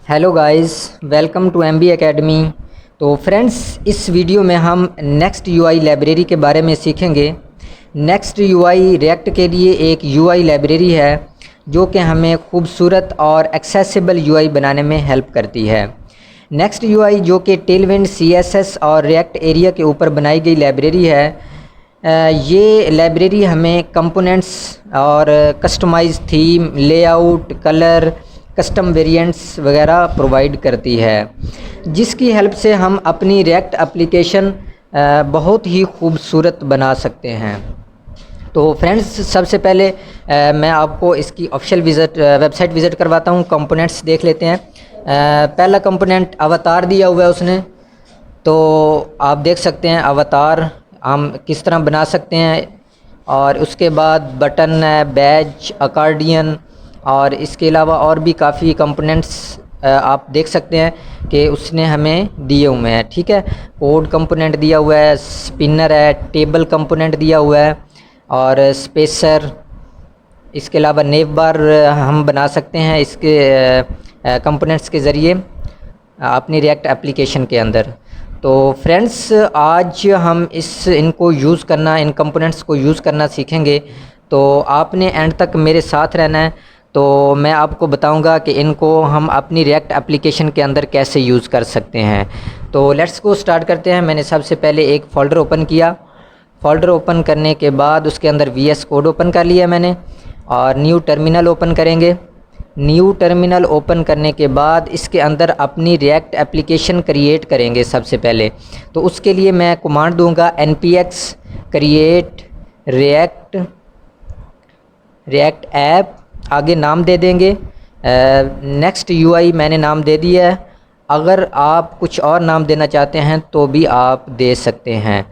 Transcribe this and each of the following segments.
Hello guys, welcome to MB academy. तो friends, इस video में हम नेक्स्ट यूआई लाइब्रेरी के बारे में सीखेंगे। नेक्स्ट यूआई रिएक्ट के लिए एक यूआई लाइब्रेरी है जो कि हमें खूबसूरत और एक्सेसिबल यूआई बनाने में हेल्प करती है। नेक्स्ट यूआई जो कि टेलविंड सीएसएस और रिएक्ट एरिया के ऊपर बनाई गई लाइब्रेरी है। ये लाइब्रेरी हमें कंपोनेंट्स और customize theme, layout, colour, custom variants वगैरह प्रोवाइड करती है, जिसकी हेल्प से हम अपनी रिएक्ट एप्लीकेशन बहुत ही खूबसूरत बना सकते हैं। तो फ्रेंड्स, सबसे पहले मैं आपको इसकी ऑफिशियल वेबसाइट विज़िट करवाता हूँ। कंपोनेंट्स देख लेते हैं। पहला कंपोनेंट अवतार दिया हुआ है उसने, तो आप देख सकते हैं अवतार हम किस तरह बना सकते हैं। और उसके बाद बटन है, बैज, अकॉर्डियन और इसके अलावा और भी काफ़ी कंपोनेंट्स आप देख सकते हैं कि उसने हमें दिए हुए हैं। ठीक है, कोड कंपोनेंट दिया हुआ है, स्पिनर है, टेबल कंपोनेंट दिया हुआ है और स्पेसर। इसके अलावा नेव बार हम बना सकते हैं इसके कंपोनेंट्स के ज़रिए अपनी रिएक्ट एप्लीकेशन के अंदर। तो फ्रेंड्स, आज हम इन कंपोनेंट्स को यूज़ करना सीखेंगे। तो आपने एंड तक मेरे साथ रहना है। तो मैं आपको बताऊंगा कि इनको हम अपनी रिएक्ट एप्लीकेशन के अंदर कैसे यूज़ कर सकते हैं। तो लेट्स को स्टार्ट करते हैं। मैंने सबसे पहले एक फ़ोल्डर ओपन किया। फ़ोल्डर ओपन करने के बाद उसके अंदर वीएस कोड ओपन कर लिया मैंने, और न्यू टर्मिनल ओपन करेंगे। न्यू टर्मिनल ओपन करने के बाद इसके अंदर अपनी रिएक्ट एप्लीकेशन क्रिएट करेंगे सबसे पहले। तो उसके लिए मैं कमांड दूंगा npx क्रिएट रिएक्ट ऐप, आगे नाम दे देंगे नेक्स्ट यूआई, मैंने नाम दे दिया है। अगर आप कुछ और नाम देना चाहते हैं तो भी आप दे सकते हैं।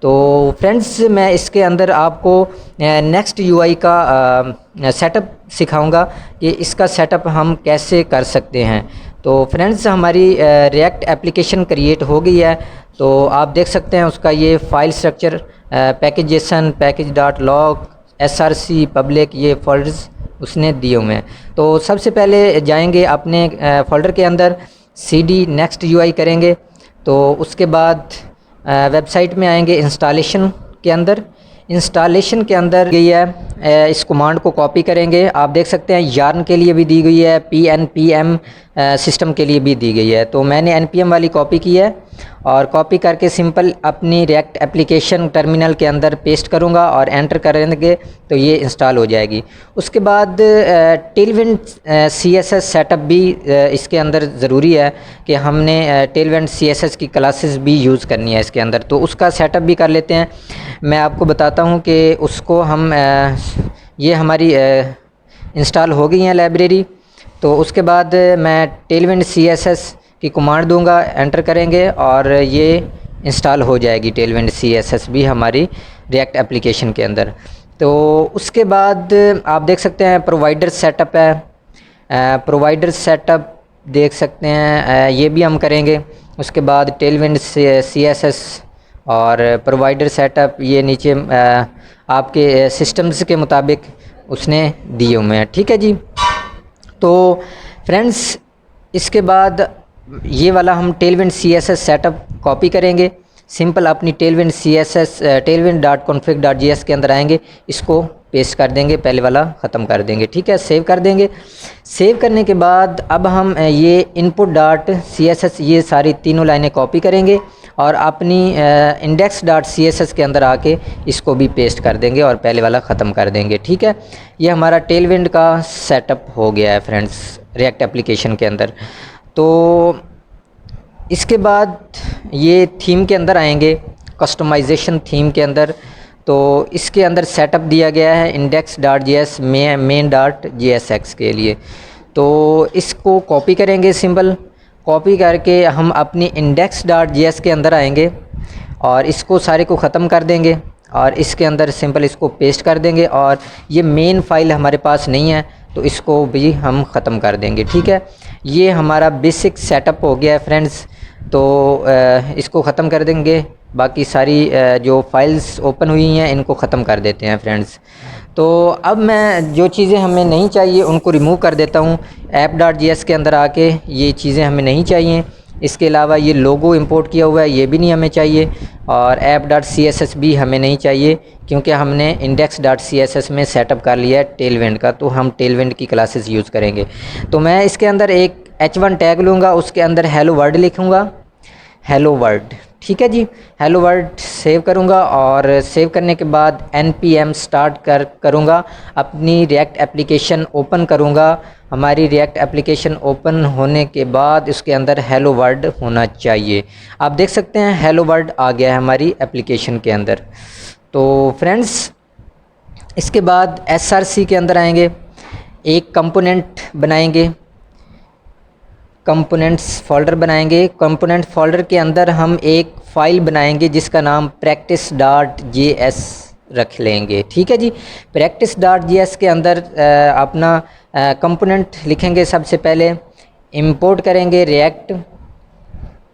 तो फ्रेंड्स, मैं इसके अंदर आपको नेक्स्ट यूआई का सेटअप सिखाऊंगा कि इसका सेटअप हम कैसे कर सकते हैं। तो फ्रेंड्स, हमारी रिएक्ट एप्लीकेशन क्रिएट हो गई है। तो आप देख सकते हैं उसका ये फाइल स्ट्रक्चर, पैकेजेसन, पैकेज.log, src, पब्लिक, ये फोल्डर्स उसने दिए हुए हैं। तो सबसे पहले जाएंगे अपने फ़ोल्डर के अंदर, cd नेक्स्ट यूआई करेंगे। तो उसके बाद वेबसाइट में आएंगे, इंस्टॉलेशन के अंदर। इंस्टॉलेशन के अंदर गई है, इस कमांड को कॉपी करेंगे। आप देख सकते हैं यार्न के लिए भी दी गई है, pnpm सिस्टम के लिए भी दी गई है। तो मैंने npm वाली कॉपी की है और कॉपी करके सिंपल अपनी रिएक्ट एप्लीकेशन टर्मिनल के अंदर पेस्ट करूंगा और एंटर करेंगे तो ये इंस्टॉल हो जाएगी। उसके बाद टेलविंड CSS सेटअप भी इसके अंदर ज़रूरी है कि हमने टेलविंड CSS की क्लासेस भी यूज़ करनी है इसके अंदर। तो उसका सेटअप भी कर लेते हैं। मैं आपको बताता हूँ कि उसको हम ये हमारी इंस्टॉल हो गई हैं लाइब्रेरी। तो उसके बाद मैं टेलविंड CSS की कमांड दूंगा, एंटर करेंगे और ये इंस्टॉल हो जाएगी टेलविंड CSS भी हमारी रिएक्ट एप्लीकेशन के अंदर। तो उसके बाद आप देख सकते हैं प्रोवाइडर सेटअप है, प्रोवाइडर सेटअप देख सकते हैं, ये भी हम करेंगे। उसके बाद टेलविंड CSS और प्रोवाइडर सेटअप, ये नीचे आपके सिस्टम्स के मुताबिक उसने दिए हुए हैं। ठीक है जी। तो फ्रेंड्स, इसके बाद ये वाला हम टेलविंड CSS सेटअप कॉपी करेंगे। सिंपल अपनी टेलविंड CSS tailwind.config.js के अंदर आएंगे, इसको पेस्ट कर देंगे, पहले वाला ख़त्म कर देंगे। ठीक है, सेव कर देंगे। सेव करने के बाद अब हम ये input.css, ये सारी तीनों लाइनें कॉपी करेंगे और अपनी index.css के अंदर आके इसको भी पेस्ट कर देंगे और पहले वाला ख़त्म कर देंगे। ठीक है, ये हमारा टेलविंड का सेटअप हो गया है फ्रेंड्स रिएक्ट एप्लीकेशन के अंदर। तो इसके बाद ये थीम के अंदर आएंगे, कस्टमाइजेशन थीम के अंदर। तो इसके अंदर सेटअप दिया गया है index.js main.jsx के लिए। तो इसको कॉपी करेंगे, सिंपल कॉपी करके हम अपनी index.js के अंदर आएंगे और इसको सारे को ख़त्म कर देंगे और इसके अंदर सिंपल इसको पेस्ट कर देंगे। और ये मेन फाइल हमारे पास नहीं है तो इसको भी हम ख़त्म कर देंगे। ठीक है, ये हमारा बेसिक सेटअप हो गया है फ्रेंड्स। तो इसको ख़त्म कर देंगे, बाकी सारी जो फाइल्स ओपन हुई हैं इनको ख़त्म कर देते हैं फ्रेंड्स। तो अब मैं जो चीज़ें हमें नहीं चाहिए उनको रिमूव कर देता हूँ। app.js के अंदर आके ये चीज़ें हमें नहीं चाहिए। इसके अलावा ये लोगो इंपोर्ट किया हुआ है, ये भी नहीं हमें चाहिए। और app.css भी हमें नहीं चाहिए, क्योंकि हमने index.css में सेटअप कर लिया है टेलविंड का, तो हम टेलविंड की क्लासेस यूज़ करेंगे। तो मैं इसके अंदर एक h1 टैग लूँगा, उसके अंदर हेलो वर्ल्ड लिखूँगा, हेलो वर्ल्ड। ठीक है जी, हेलो वर्ल्ड सेव करूँगा और सेव करने के बाद npm स्टार्ट करूँगा, अपनी रिएक्ट एप्लीकेशन ओपन करूँगा। हमारी रिएक्ट एप्लीकेशन ओपन होने के बाद उसके अंदर हेलो वर्ल्ड होना चाहिए। आप देख सकते हैं हेलो वर्ल्ड आ गया है हमारी एप्लीकेशन के अंदर। तो फ्रेंड्स, इसके बाद src के अंदर आएंगे, एक कंपोनेंट बनाएंगे, कंपोनेंट्स फोल्डर बनाएंगे। कंपोनेंट फोल्डर के अंदर हम एक फ़ाइल बनाएंगे जिसका नाम practice.js रख लेंगे। ठीक है जी, practice.js के अंदर अपना कंपोनेंट लिखेंगे। सबसे पहले इंपोर्ट करेंगे react,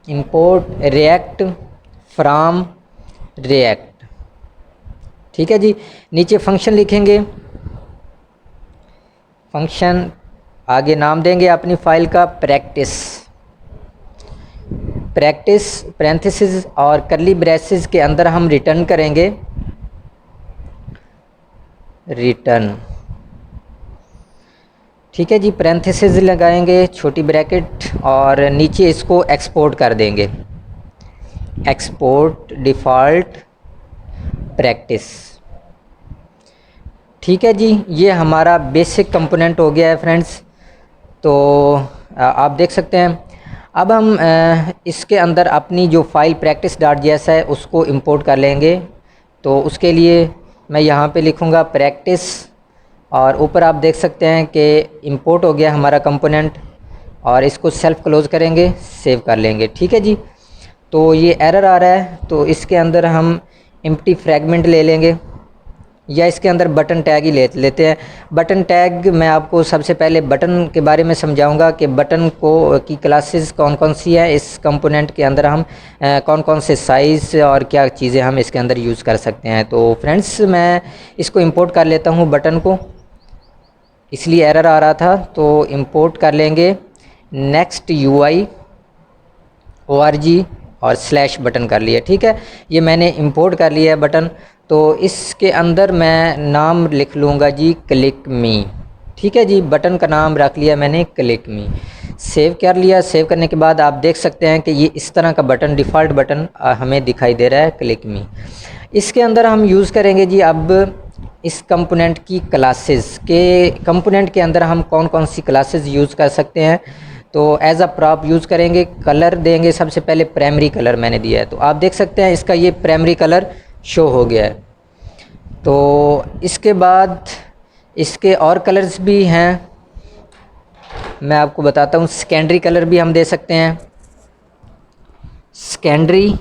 import react from react. ठीक है जी, नीचे फंक्शन लिखेंगे, फंक्शन आगे नाम देंगे अपनी फ़ाइल का प्रैक्टिस, प्रैक्टिस पैरेंथेसिस और करली ब्रेसेस के अंदर हम रिटर्न करेंगे रिटर्न। ठीक है जी, पैरेंथेसिस लगाएंगे, छोटी ब्रैकेट, और नीचे इसको एक्सपोर्ट कर देंगे, एक्सपोर्ट डिफ़ॉल्ट प्रैक्टिस। ठीक है जी, ये हमारा बेसिक कंपोनेंट हो गया है फ्रेंड्स। तो आप देख सकते हैं। अब हम इसके अंदर अपनी जो फ़ाइल practice.js है उसको इंपोर्ट कर लेंगे। तो उसके लिए मैं यहाँ पे लिखूँगा प्रैक्टिस, और ऊपर आप देख सकते हैं कि इंपोर्ट हो गया हमारा कंपोनेंट, और इसको सेल्फ क्लोज़ करेंगे, सेव कर लेंगे। ठीक है जी, तो ये एरर आ रहा है, तो इसके अंदर हम एम्प्टी फ्रैगमेंट ले लेंगे, या इसके अंदर बटन टैग ही लेते हैं। बटन टैग मैं आपको सबसे पहले बटन के बारे में समझाऊंगा कि बटन को की क्लासेस कौन कौन सी है, इस कंपोनेंट के अंदर हम कौन कौन से साइज़ और क्या चीज़ें हम इसके अंदर यूज़ कर सकते हैं। तो फ्रेंड्स, मैं इसको इंपोर्ट कर लेता हूँ बटन को, इसलिए एरर आ रहा था, तो इंपोर्ट कर लेंगे नेक्स्ट UI org और स्लैश बटन कर लिया। ठीक है, ये मैंने इंपोर्ट कर लिया है बटन। तो इसके अंदर मैं नाम लिख लूँगा जी क्लिक मी। ठीक है जी, बटन का नाम रख लिया मैंने क्लिक मी, सेव कर लिया। सेव करने के बाद आप देख सकते हैं कि ये इस तरह का बटन, डिफ़ॉल्ट बटन हमें दिखाई दे रहा है, क्लिक मी। इसके अंदर हम यूज़ करेंगे जी अब इस कंपोनेंट की क्लासेस के, कंपोनेंट के अंदर हम कौन कौन सी क्लासेस यूज़ कर सकते हैं। तो एज अ प्रॉप यूज़ करेंगे, कलर देंगे। सबसे पहले प्राइमरी कलर मैंने दिया है, तो आप देख सकते हैं इसका ये प्राइमरी कलर शो हो गया है। तो इसके बाद इसके और कलर्स भी हैं, मैं आपको बताता हूँ। सेकेंडरी कलर भी हम दे सकते हैं, सेकेंडरी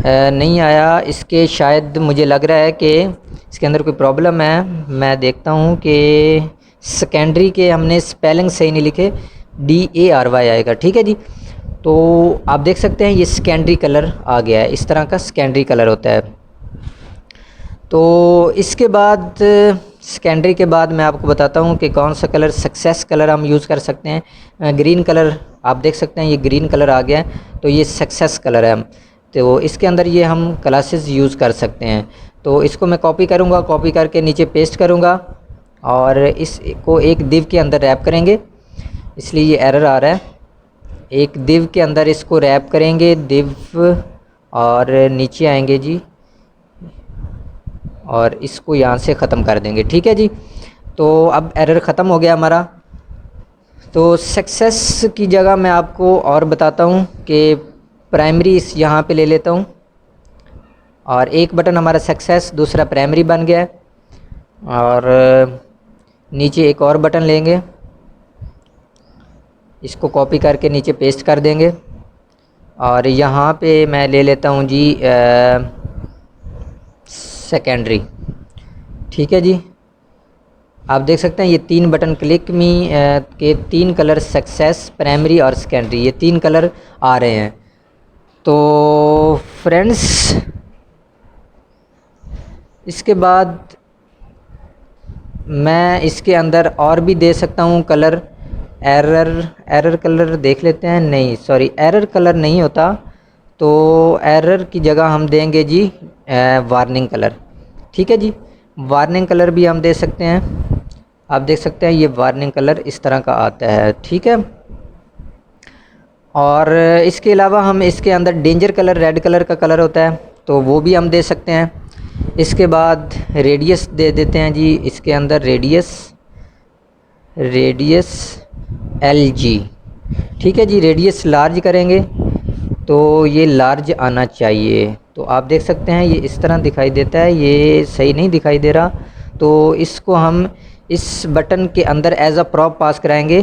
नहीं आया इसके, शायद मुझे लग रहा है कि इसके अंदर कोई प्रॉब्लम है। मैं देखता हूँ कि सेकेंडरी के हमने स्पेलिंग सही नहीं लिखे, DARY आएगा। ठीक है जी, तो आप देख सकते हैं ये सेकेंडरी कलर आ गया है, इस तरह का सेकेंडरी कलर होता है। तो इसके बाद सेकेंडरी के बाद मैं आपको बताता हूँ कि कौन सा कलर, सक्सेस कलर हम यूज़ कर सकते हैं। ग्रीन कलर आप देख सकते हैं, ये ग्रीन कलर आ गया है, तो ये सक्सेस कलर है। तो इसके अंदर ये हम क्लासेस यूज़ कर सकते हैं। तो इसको मैं कॉपी करूँगा, कॉपी करके नीचे पेस्ट करूँगा, और इसको एक दिव के अंदर रैप करेंगे, इसलिए ये एरर आ रहा है। एक दिव के अंदर इसको रैप करेंगे, दिव, और नीचे आएंगे जी, और इसको यहाँ से ख़त्म कर देंगे। ठीक है जी, तो अब एरर ख़त्म हो गया हमारा। तो सक्सेस की जगह मैं आपको और बताता हूँ कि प्राइमरी इस यहाँ पे ले लेता हूँ, और एक बटन हमारा सक्सेस, दूसरा प्राइमरी बन गया है। और नीचे एक और बटन लेंगे, इसको कॉपी करके नीचे पेस्ट कर देंगे, और यहाँ पे मैं ले लेता हूँ जी सेकेंडरी। ठीक है जी, आप देख सकते हैं ये 3 बटन क्लिक मी के 3 कलर, सक्सेस, प्राइमरी और सेकेंडरी, ये 3 कलर आ रहे हैं। तो फ्रेंड्स, इसके बाद मैं इसके अंदर और भी दे सकता हूँ कलर। एरर कलर देख लेते हैं, नहीं सॉरी एरर कलर नहीं होता, तो एरर की जगह हम देंगे जी वार्निंग कलर। ठीक है जी, वार्निंग कलर भी हम दे सकते हैं। आप देख सकते हैं ये वार्निंग कलर इस तरह का आता है। ठीक है, और इसके अलावा हम इसके अंदर डेंजर कलर, रेड कलर का कलर होता है, तो वो भी हम दे सकते हैं। इसके बाद रेडियस दे देते हैं जी, इसके अंदर रेडियस LG। ठीक है जी, रेडियस लार्ज करेंगे तो ये लार्ज आना चाहिए। तो आप देख सकते हैं ये इस तरह दिखाई देता है, ये सही नहीं दिखाई दे रहा, तो इसको हम इस बटन के अंदर एज अ प्रॉप पास कराएंगे।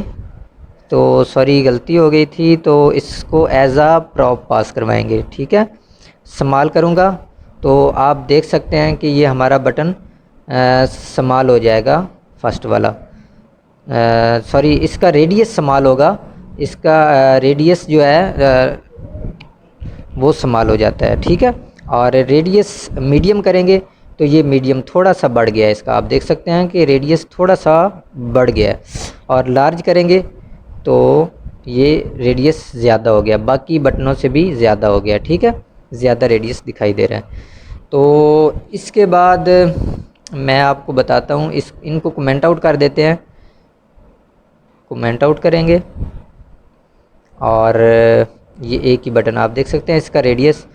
तो सॉरी गलती हो गई थी, तो इसको एज अ प्रॉप पास करवाएंगे। ठीक है, स्मॉल करूँगा तो आप देख सकते हैं कि ये हमारा बटन स्मॉल हो जाएगा, फर्स्ट वाला। सॉरी इसका रेडियस स्मॉल होगा, इसका रेडियस जो है वो स्मॉल हो जाता है। ठीक है, और रेडियस मीडियम करेंगे तो ये मीडियम थोड़ा सा बढ़ गया है इसका, आप देख सकते हैं कि रेडियस थोड़ा सा बढ़ गया है। और लार्ज करेंगे तो ये रेडियस ज़्यादा हो गया, बाकी बटनों से भी ज़्यादा हो गया। ठीक है, ज़्यादा रेडियस दिखाई दे रहा है। तो इसके बाद मैं आपको बताता हूँ, इनको कमेंट आउट कर देते हैं। कमेंट आउट करेंगे और ये एक ही बटन आप देख सकते हैं, इसका रेडियस।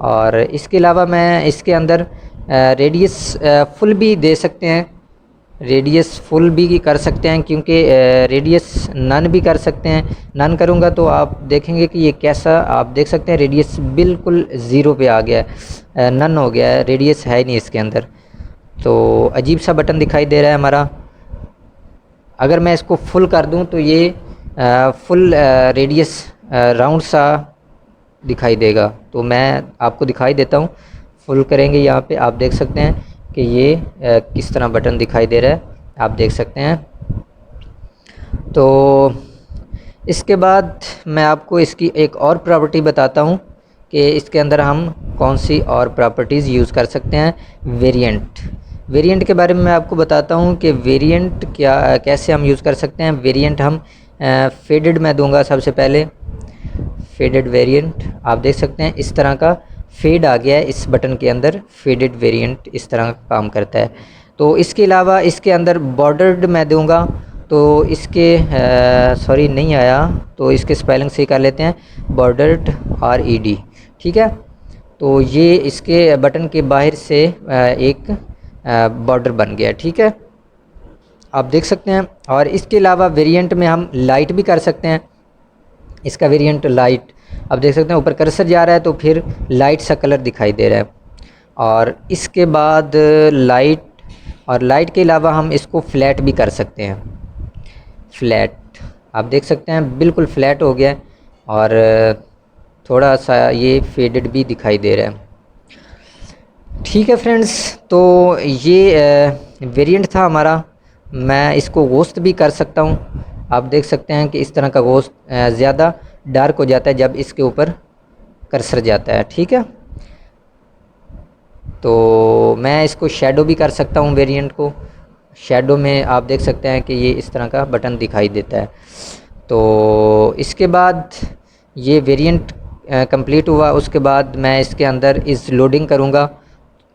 और इसके अलावा मैं इसके अंदर रेडियस फुल भी दे सकते हैं, रेडियस फुल भी कर सकते हैं, क्योंकि रेडियस नन भी कर सकते हैं। नन करूँगा तो आप देखेंगे कि ये कैसा, आप देख सकते हैं रेडियस बिल्कुल ज़ीरो पे आ गया है, नन हो गया है, रेडियस है ही नहीं इसके अंदर। तो अजीब सा बटन दिखाई दे रहा है हमारा। अगर मैं इसको फुल कर दूं तो ये फुल रेडियस राउंड सा दिखाई देगा। तो मैं आपको दिखाई देता हूँ, फुल करेंगे यहाँ पे आप देख सकते हैं कि ये किस तरह बटन दिखाई दे रहा है, आप देख सकते हैं। तो इसके बाद मैं आपको इसकी एक और प्रॉपर्टी बताता हूँ कि इसके अंदर हम कौन सी और प्रॉपर्टीज़ यूज़ कर सकते हैं। वेरिएंट के बारे में मैं आपको बताता हूँ कि वेरिएंट कैसे हम यूज़ कर सकते हैं। वेरिएंट हम फेडेड में दूंगा सबसे पहले, फेडेड वेरिएंट आप देख सकते हैं इस तरह का फेड आ गया है इस बटन के अंदर। फेडेड वेरिएंट इस तरह का काम करता है। तो इसके अलावा इसके अंदर बॉर्डर्ड मैं दूंगा, तो इसके सॉरी नहीं आया, तो इसके स्पेलिंग सही कर लेते हैं, बॉर्डर्ड RED। ठीक है, तो ये इसके बटन के बाहर से एक बॉर्डर बन गया। ठीक है, आप देख सकते हैं। और इसके अलावा वेरिएंट में हम लाइट भी कर सकते हैं, इसका वेरिएंट लाइट आप देख सकते हैं, ऊपर कर्सर जा रहा है तो फिर लाइट सा कलर दिखाई दे रहा है। और इसके बाद लाइट, और लाइट के अलावा हम इसको फ्लैट भी कर सकते हैं। फ्लैट आप देख सकते हैं बिल्कुल फ्लैट हो गया है, और थोड़ा सा ये फेडेड भी दिखाई दे रहा है। ठीक है फ्रेंड्स, तो ये वेरिएंट था हमारा। मैं इसको गोश्त भी कर सकता हूँ, आप देख सकते हैं कि इस तरह का गोश्त ज़्यादा डार्क हो जाता है जब इसके ऊपर कर्सर जाता है। ठीक है, तो मैं इसको शेडो भी कर सकता हूँ, वेरिएंट को शेडो में आप देख सकते हैं कि ये इस तरह का बटन दिखाई देता है। तो इसके बाद ये वेरिएंट कंप्लीट हुआ, उसके बाद मैं इसके अंदर इज़ लोडिंग करूँगा।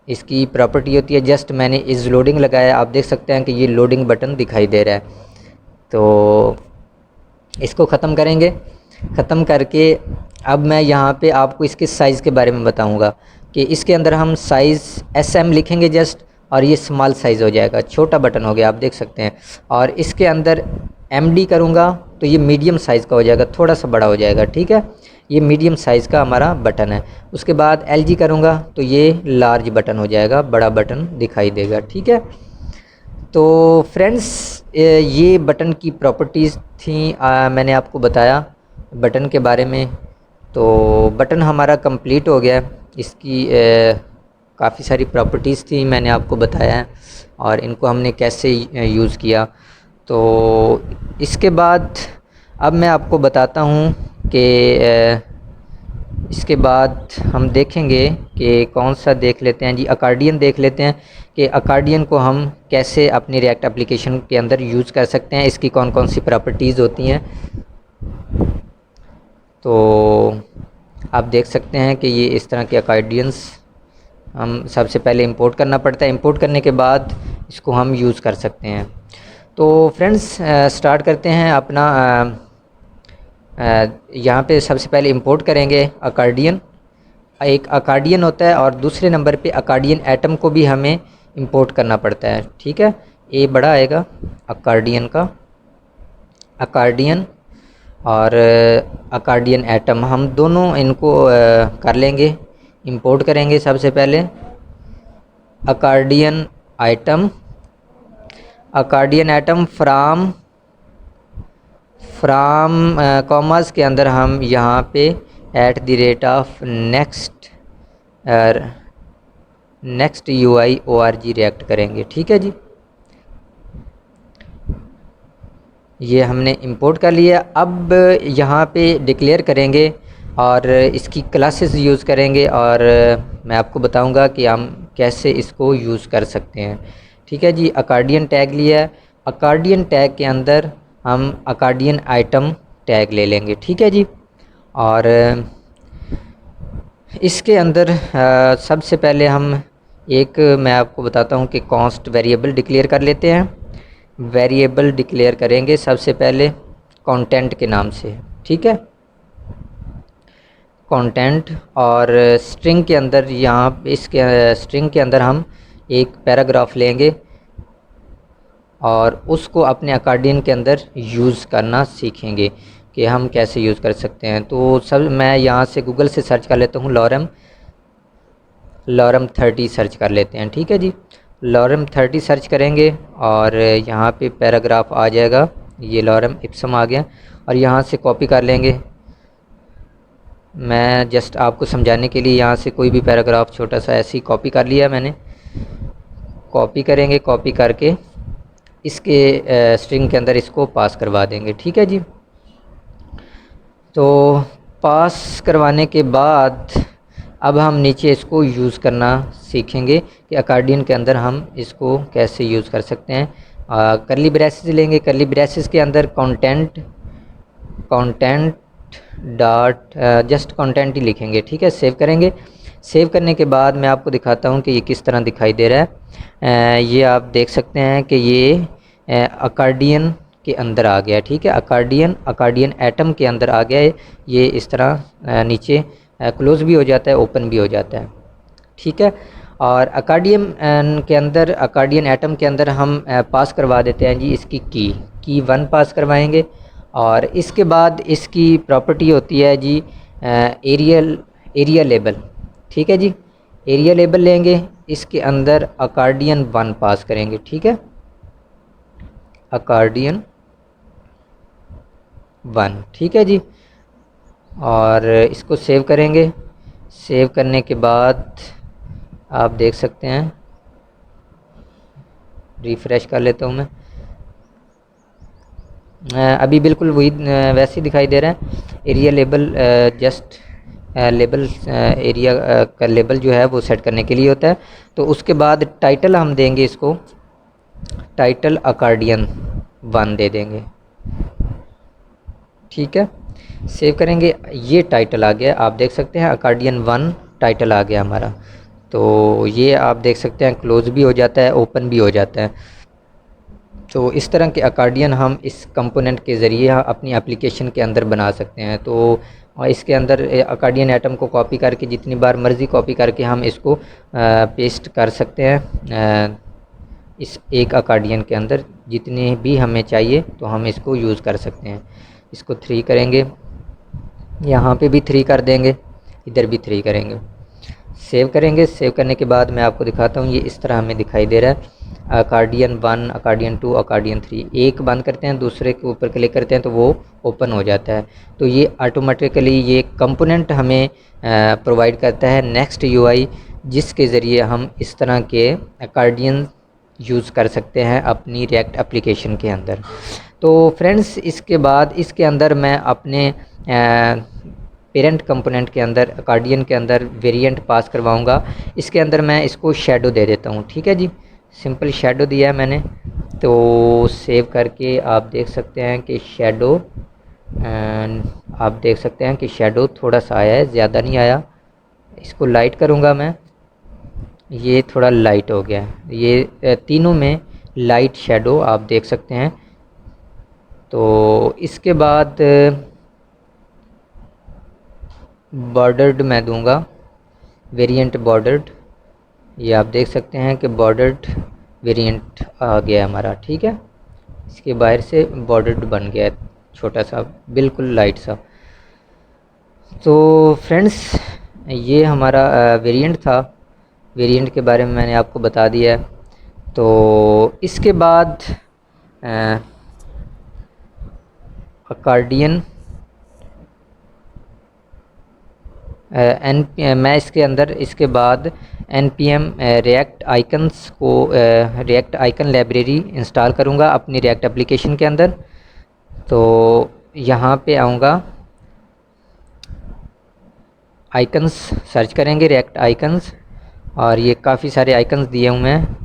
इसकी प्रॉपर्टी होती है जस्ट मैंने इज़ लोडिंग लगाया, आप देख सकते हैं कि ये लोडिंग बटन दिखाई दे रहा है। तो इसको ख़त्म करेंगे, ख़त्म करके अब मैं यहाँ पे आपको इसके साइज़ के बारे में बताऊँगा कि इसके अंदर हम साइज़ SM लिखेंगे जस्ट, और ये स्मॉल साइज़ हो जाएगा, छोटा बटन हो गया आप देख सकते हैं। और इसके अंदर MD करूँगा तो ये मीडियम साइज़ का हो जाएगा, थोड़ा सा बड़ा हो जाएगा। ठीक है, ये मीडियम साइज़ का हमारा बटन है। उसके बाद LG करूँगा तो ये लार्ज बटन हो जाएगा, बड़ा बटन दिखाई देगा। ठीक है, तो फ्रेंड्स ये बटन की प्रॉपर्टीज़ थी, मैंने आपको बताया बटन के बारे में। तो बटन हमारा कंप्लीट हो गया, इसकी काफ़ी सारी प्रॉपर्टीज़ थी मैंने आपको बताया है, और इनको हमने कैसे यूज़ किया। तो इसके बाद अब मैं आपको बताता हूँ कि इसके बाद हम देखेंगे कि कौन सा देख लेते हैं जी, अकॉर्डियन देख लेते हैं कि अकॉर्डियन को हम कैसे अपनी रिएक्ट एप्लीकेशन के अंदर यूज़ कर सकते हैं, इसकी कौन कौन सी प्रॉपर्टीज़ होती हैं। तो आप देख सकते हैं कि ये इस तरह के अकॉर्डियंस हम सबसे पहले इंपोर्ट करना पड़ता है, इंपोर्ट करने के बाद इसको हम यूज़ कर सकते हैं। तो फ्रेंड्स स्टार्ट करते हैं अपना। यहाँ पे सबसे पहले इंपोर्ट करेंगे अकॉर्डियन। एक अकॉर्डियन होता है और दूसरे नंबर पे अकॉर्डियन एटम को भी हमें इंपोर्ट करना पड़ता है, ठीक है। ए बड़ा आएगा अकॉर्डियन का, अकॉर्डियन और अकॉर्डियन एटम, हम दोनों इनको कर लेंगे, इंपोर्ट करेंगे सबसे पहले accordion item, accordion atom from commerce के अंदर हम यहाँ पे @ नेक्स्ट UI org रिएक्ट करेंगे, ठीक है जी। ये हमने इंपोर्ट कर लिया। अब यहाँ पे डिक्लेयर करेंगे और इसकी क्लासेस यूज़ करेंगे और मैं आपको बताऊंगा कि हम कैसे इसको यूज़ कर सकते हैं, ठीक है जी। अकॉर्डियन टैग लिया, अकॉर्डियन टैग के अंदर हम अकॉर्डियन आइटम टैग ले लेंगे, ठीक है जी। और इसके अंदर सबसे पहले हम मैं आपको बताता हूँ कि कॉन्स्ट वेरिएबल डिक्लेयर कर लेते हैं। वेरिएबल डिक्लेयर करेंगे सबसे पहले कंटेंट के नाम से, ठीक है, कंटेंट। और स्ट्रिंग के अंदर इसके स्ट्रिंग के अंदर हम एक पैराग्राफ लेंगे और उसको अपने अकॉर्डियन के अंदर यूज़ करना सीखेंगे कि हम कैसे यूज़ कर सकते हैं। तो मैं यहाँ से गूगल से सर्च कर लेता हूँ, लॉरम 30 सर्च कर लेते हैं, ठीक है जी। लॉरम 30 सर्च करेंगे और यहाँ पे पैराग्राफ आ जाएगा, ये लॉरम इप्सम आ गया और यहाँ से कॉपी कर लेंगे। मैं जस्ट आपको समझाने के लिए यहाँ से कोई भी पैराग्राफ छोटा सा ऐसे ही कॉपी कर लिया मैंने। कॉपी करेंगे, कॉपी करके इसके स्ट्रिंग के अंदर इसको पास करवा देंगे, ठीक है जी। तो पास करवाने के बाद अब हम नीचे इसको यूज़ करना सीखेंगे कि अकॉर्डियन के अंदर हम इसको कैसे यूज़ कर सकते हैं। कर्ली ब्रेसेस लेंगे, कर्ली ब्रेसेस के अंदर कंटेंट डॉट जस्ट कंटेंट ही लिखेंगे, ठीक है। सेव करेंगे, सेव करने के बाद मैं आपको दिखाता हूँ कि ये किस तरह दिखाई दे रहा है। ये आप देख सकते हैं कि ये अकॉर्डियन के अंदर आ गया, ठीक है। अकॉर्डियन एटम के अंदर आ गया है। ये इस तरह नीचे क्लोज भी हो जाता है, ओपन भी हो जाता है, ठीक है। और अकॉर्डियन के अंदर, अकॉर्डियन एटम के अंदर हम पास करवा देते हैं जी इसकी की 1 पास करवाएंगे। और इसके बाद इसकी प्रॉपर्टी होती है जी एरिया लेबल, ठीक है जी। एरिया लेबल लेंगे, इसके अंदर अकॉर्डियन 1 पास करेंगे, ठीक है, अकॉर्डियन 1, ठीक है जी। और इसको सेव करेंगे, सेव करने के बाद आप देख सकते हैं, रिफ़्रेश कर लेता हूँ मैं। अभी बिल्कुल वही वैसे ही दिखाई दे रहा है। Area label just label area का लेबल जो है वो सेट करने के लिए होता है। तो उसके बाद टाइटल हम देंगे, इसको टाइटल अकॉर्डियन 1 दे देंगे, ठीक है। सेव करेंगे, ये टाइटल आ गया, आप देख सकते हैं अकॉर्डियन 1 टाइटल आ गया हमारा। तो ये आप देख सकते हैं क्लोज भी हो जाता है, ओपन भी हो जाता है। तो इस तरह के अकॉर्डियन हम इस कंपोनेंट के ज़रिए अपनी एप्लीकेशन के अंदर बना सकते हैं। तो इसके अंदर अकॉर्डियन एटम को कॉपी करके जितनी बार मर्ज़ी कॉपी करके हम इसको पेस्ट कर सकते हैं इस एक अकॉर्डियन के अंदर, जितने भी हमें चाहिए तो हम इसको यूज़ कर सकते हैं। इसको 3 करेंगे, यहाँ पे भी 3 कर देंगे, इधर भी 3 करेंगे, सेव करेंगे। सेव करने के बाद मैं आपको दिखाता हूँ, ये इस तरह हमें दिखाई दे रहा है। अकॉर्डियन 1, अकॉर्डियन 2, अकॉर्डियन 3, एक बंद करते हैं, दूसरे के ऊपर क्लिक करते हैं तो वो ओपन हो जाता है। तो ये ऑटोमेटिकली ये कंपोनेंट हमें प्रोवाइड करता है नेक्स्ट UI, जिसके ज़रिए हम इस तरह के अकॉर्डियन यूज़ कर सकते हैं अपनी रिएक्ट एप्लीकेशन के अंदर। तो फ्रेंड्स इसके बाद इसके अंदर मैं अपने पेरेंट कंपोनेंट के अंदर अकॉर्डियन के अंदर वेरिएंट पास करवाऊंगा। इसके अंदर मैं इसको शेडो दे देता हूँ, ठीक है जी। सिंपल शेडो दिया है मैंने, तो सेव करके आप देख सकते हैं कि शेडो, एंड आप देख सकते हैं कि शेडो थोड़ा सा आया है, ज़्यादा नहीं आया। इसको लाइट करूँगा मैं, ये थोड़ा लाइट हो गया है। ये तीनों में लाइट शेडो आप देख सकते हैं। तो इसके बाद बॉर्डर्ड मैं दूंगा, वेरिएंट बॉर्डर्ड, ये आप देख सकते हैं कि बॉर्डर्ड वेरिएंट आ गया हमारा, ठीक है। इसके बाहर से बॉर्डर्ड बन गया है, छोटा सा बिल्कुल लाइट सा। तो फ्रेंड्स ये हमारा वेरिएंट था, वेरिएंट के बारे में मैंने आपको बता दिया है। तो इसके बाद अकॉर्डियन मैं इसके अंदर इसके बाद npm रिएक्ट आइकन्स को रिएक्ट आइकन लाइब्रेरी इंस्टॉल करूँगा अपनी रिएक्ट एप्लीकेशन के अंदर। तो यहाँ पे आऊँगा, आइकन्स सर्च करेंगे, रिएक्ट आइकन्स, और ये काफ़ी सारे आइकन्स दिए हुए हैं,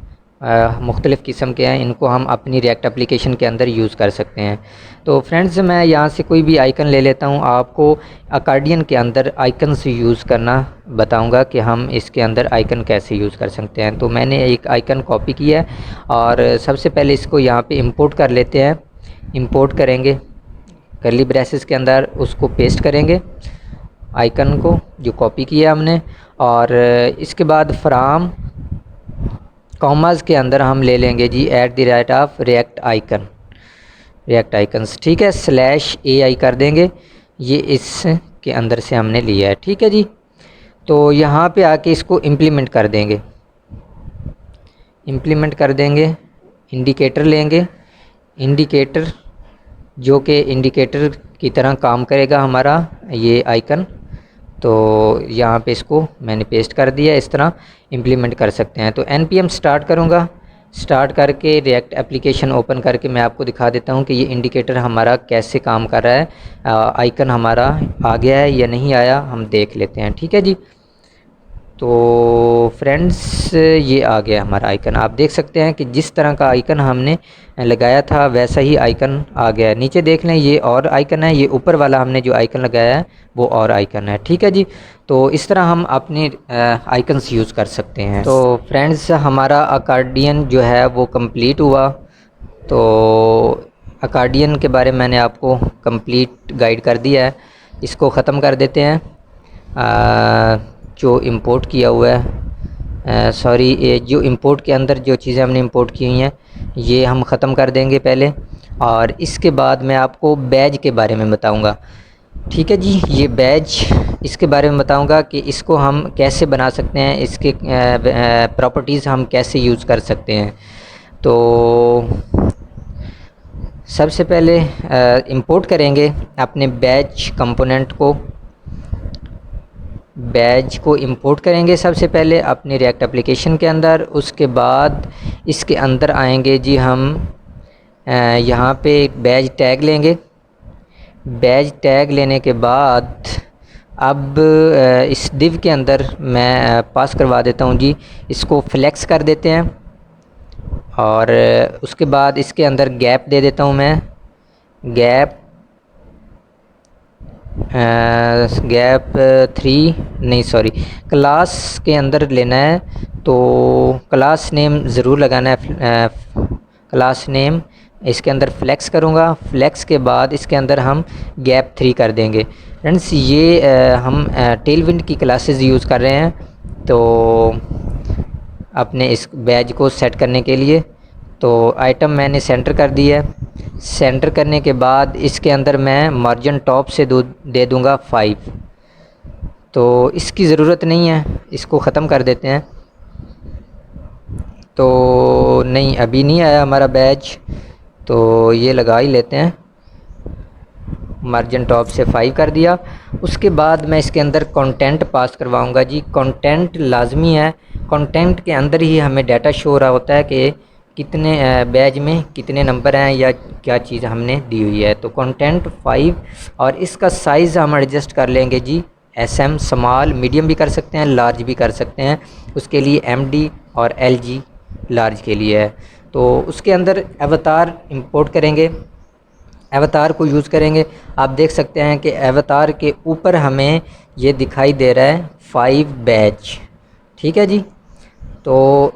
मुख्तलिफ़ किस्म के हैं। इनको हम अपनी रिएक्ट एप्लीकेशन के अंदर यूज़ कर सकते हैं। तो फ्रेंड्स मैं यहाँ से कोई भी आइकन ले लेता हूँ, आपको अकॉर्डियन के अंदर आइकन्स यूज़ करना बताऊँगा कि हम इसके अंदर आइकन कैसे यूज़ कर सकते हैं। तो मैंने एक आइकन कॉपी किया है और सबसे पहले इसको यहाँ पे इंपोर्ट कर लेते हैं। इंपोर्ट करेंगे, कर्ली ब्रेसेस के अंदर उसको पेस्ट करेंगे आइकन को जो कॉपी किया हमने, और इसके बाद फ्राम कॉमास के अंदर हम ले लेंगे जी @ of react icon, react icons, ठीक है, /ai कर देंगे। ये इसके अंदर से हमने लिया है, ठीक है जी। तो यहाँ पे आके इसको इम्प्लीमेंट कर देंगे, इम्प्लीमेंट कर देंगे। इंडिकेटर लेंगे, इंडिकेटर जो कि इंडिकेटर की तरह काम करेगा हमारा ये आइकन। तो यहाँ पे इसको मैंने पेस्ट कर दिया, इस तरह इम्प्लीमेंट कर सकते हैं। तो npm स्टार्ट करूँगा, स्टार्ट करके रिएक्ट एप्लीकेशन ओपन करके मैं आपको दिखा देता हूँ कि ये इंडिकेटर हमारा कैसे काम कर रहा है। आइकन हमारा आ गया है या नहीं आया, हम देख लेते हैं, ठीक है जी। तो फ्रेंड्स ये आ गया हमारा आइकन, आप देख सकते हैं कि जिस तरह का आइकन हमने लगाया था वैसा ही आइकन आ गया है। नीचे देख लें ये और आइकन है, ये ऊपर वाला हमने जो आइकन लगाया है वो और आइकन है, ठीक है जी। तो इस तरह हम अपने आइकन्स यूज़ कर सकते हैं। तो फ्रेंड्स हमारा अकॉर्डियन जो है वो कंप्लीट हुआ। तो अकॉर्डियन के बारे में मैंने आपको कंप्लीट गाइड कर दिया है। इसको ख़त्म कर देते हैं। जो इंपोर्ट किया हुआ है, सॉरी, ये जो इंपोर्ट के अंदर जो चीज़ें हमने इंपोर्ट की हुई हैं ये हम ख़त्म कर देंगे पहले, और इसके बाद मैं आपको बैज के बारे में बताऊंगा, ठीक है जी। ये बैज, इसके बारे में बताऊंगा कि इसको हम कैसे बना सकते हैं, इसके प्रॉपर्टीज़ हम कैसे यूज़ कर सकते हैं। तो सबसे पहले इंपोर्ट करेंगे अपने बैज कंपोनेंट को, बैज को इंपोर्ट करेंगे सबसे पहले अपनी रिएक्ट एप्लीकेशन के अंदर। उसके बाद इसके अंदर आएंगे जी हम, यहाँ पे एक बैज टैग लेंगे। बैज टैग लेने के बाद अब इस div के अंदर मैं पास करवा देता हूँ जी, इसको फ्लेक्स कर देते हैं, और उसके बाद इसके अंदर गैप दे देता हूँ मैं, गैप 3 नहीं सॉरी, क्लास के अंदर लेना है। तो क्लास नेम ज़रूर लगाना है, क्लास नेम इसके अंदर फ्लेक्स करूँगा। फ्लेक्स के बाद इसके अंदर हम गैप 3 कर देंगे। फ्रेंड्स ये हम टेलविंड की क्लासेस यूज़ कर रहे हैं, तो अपने इस बैज को सेट करने के लिए। तो आइटम मैंने सेंटर कर दिया है। सेंटर करने के बाद इसके अंदर मैं मार्जिन टॉप से दे दूँगा 5। तो इसकी ज़रूरत नहीं है, इसको ख़त्म कर देते हैं। तो नहीं, अभी नहीं आया हमारा बैज, तो ये लगा ही लेते हैं। मार्जिन टॉप से 5 कर दिया। उसके बाद मैं इसके अंदर कंटेंट पास करवाऊंगा जी। कंटेंट लाजमी है, कंटेंट के अंदर ही हमें डाटा शो हो रहा होता है कि कितने बैज में कितने नंबर हैं या क्या चीज़ हमने दी हुई है। तो कंटेंट 5 और इसका साइज़ हम एडजस्ट कर लेंगे जी। SM स्मॉल मीडियम भी कर सकते हैं, लार्ज भी कर सकते हैं। उसके लिए MD और LG लार्ज के लिए है। तो उसके अंदर अवतार इंपोर्ट करेंगे, अवतार को यूज़ करेंगे। आप देख सकते हैं कि अवतार के ऊपर हमें ये दिखाई दे रहा है 5 बैच। ठीक है जी। तो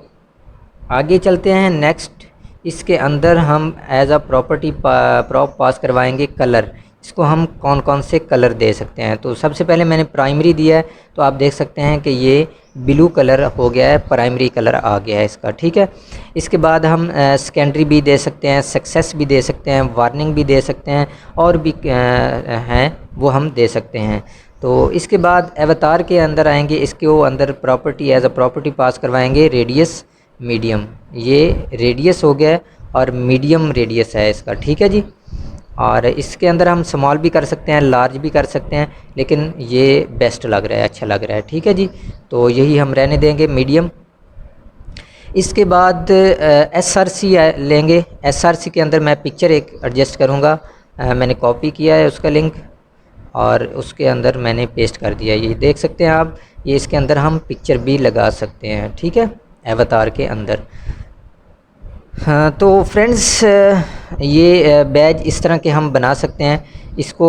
आगे चलते हैं नेक्स्ट। इसके अंदर हम एज अ प्रॉपर्टी प्रॉप पास करवाएंगे कलर। इसको हम कौन कौन से कलर दे सकते हैं। तो सबसे पहले मैंने प्राइमरी दिया है, तो आप देख सकते हैं कि ये ब्लू कलर हो गया है, प्राइमरी कलर आ गया है इसका। ठीक है। इसके बाद हम सेकेंडरी भी दे सकते हैं, सक्सेस भी दे सकते हैं, वार्निंग भी दे सकते हैं, और भी हैं वो हम दे सकते हैं। तो इसके बाद अवतार के अंदर आएंगे, इसके वो अंदर प्रॉपर्टी एज अ प्रॉपर्टी पास करवाएंगे रेडियस मीडियम। ये रेडियस हो गया और मीडियम रेडियस है इसका। ठीक है जी। और इसके अंदर हम स्मॉल भी कर सकते हैं, लार्ज भी कर सकते हैं, लेकिन ये बेस्ट लग रहा है, अच्छा लग रहा है। ठीक है जी। तो यही हम रहने देंगे मीडियम। इसके बाद SRC लेंगे। SRC के अंदर मैं पिक्चर एक एडजस्ट करूँगा। मैंने कॉपी किया है उसका लिंक और उसके अंदर मैंने पेस्ट कर दिया। ये देख सकते हैं आप, ये इसके अंदर हम पिक्चर भी लगा सकते हैं। ठीक है, अवतार के अंदर। हाँ तो फ्रेंड्स, ये बैज इस तरह के हम बना सकते हैं। इसको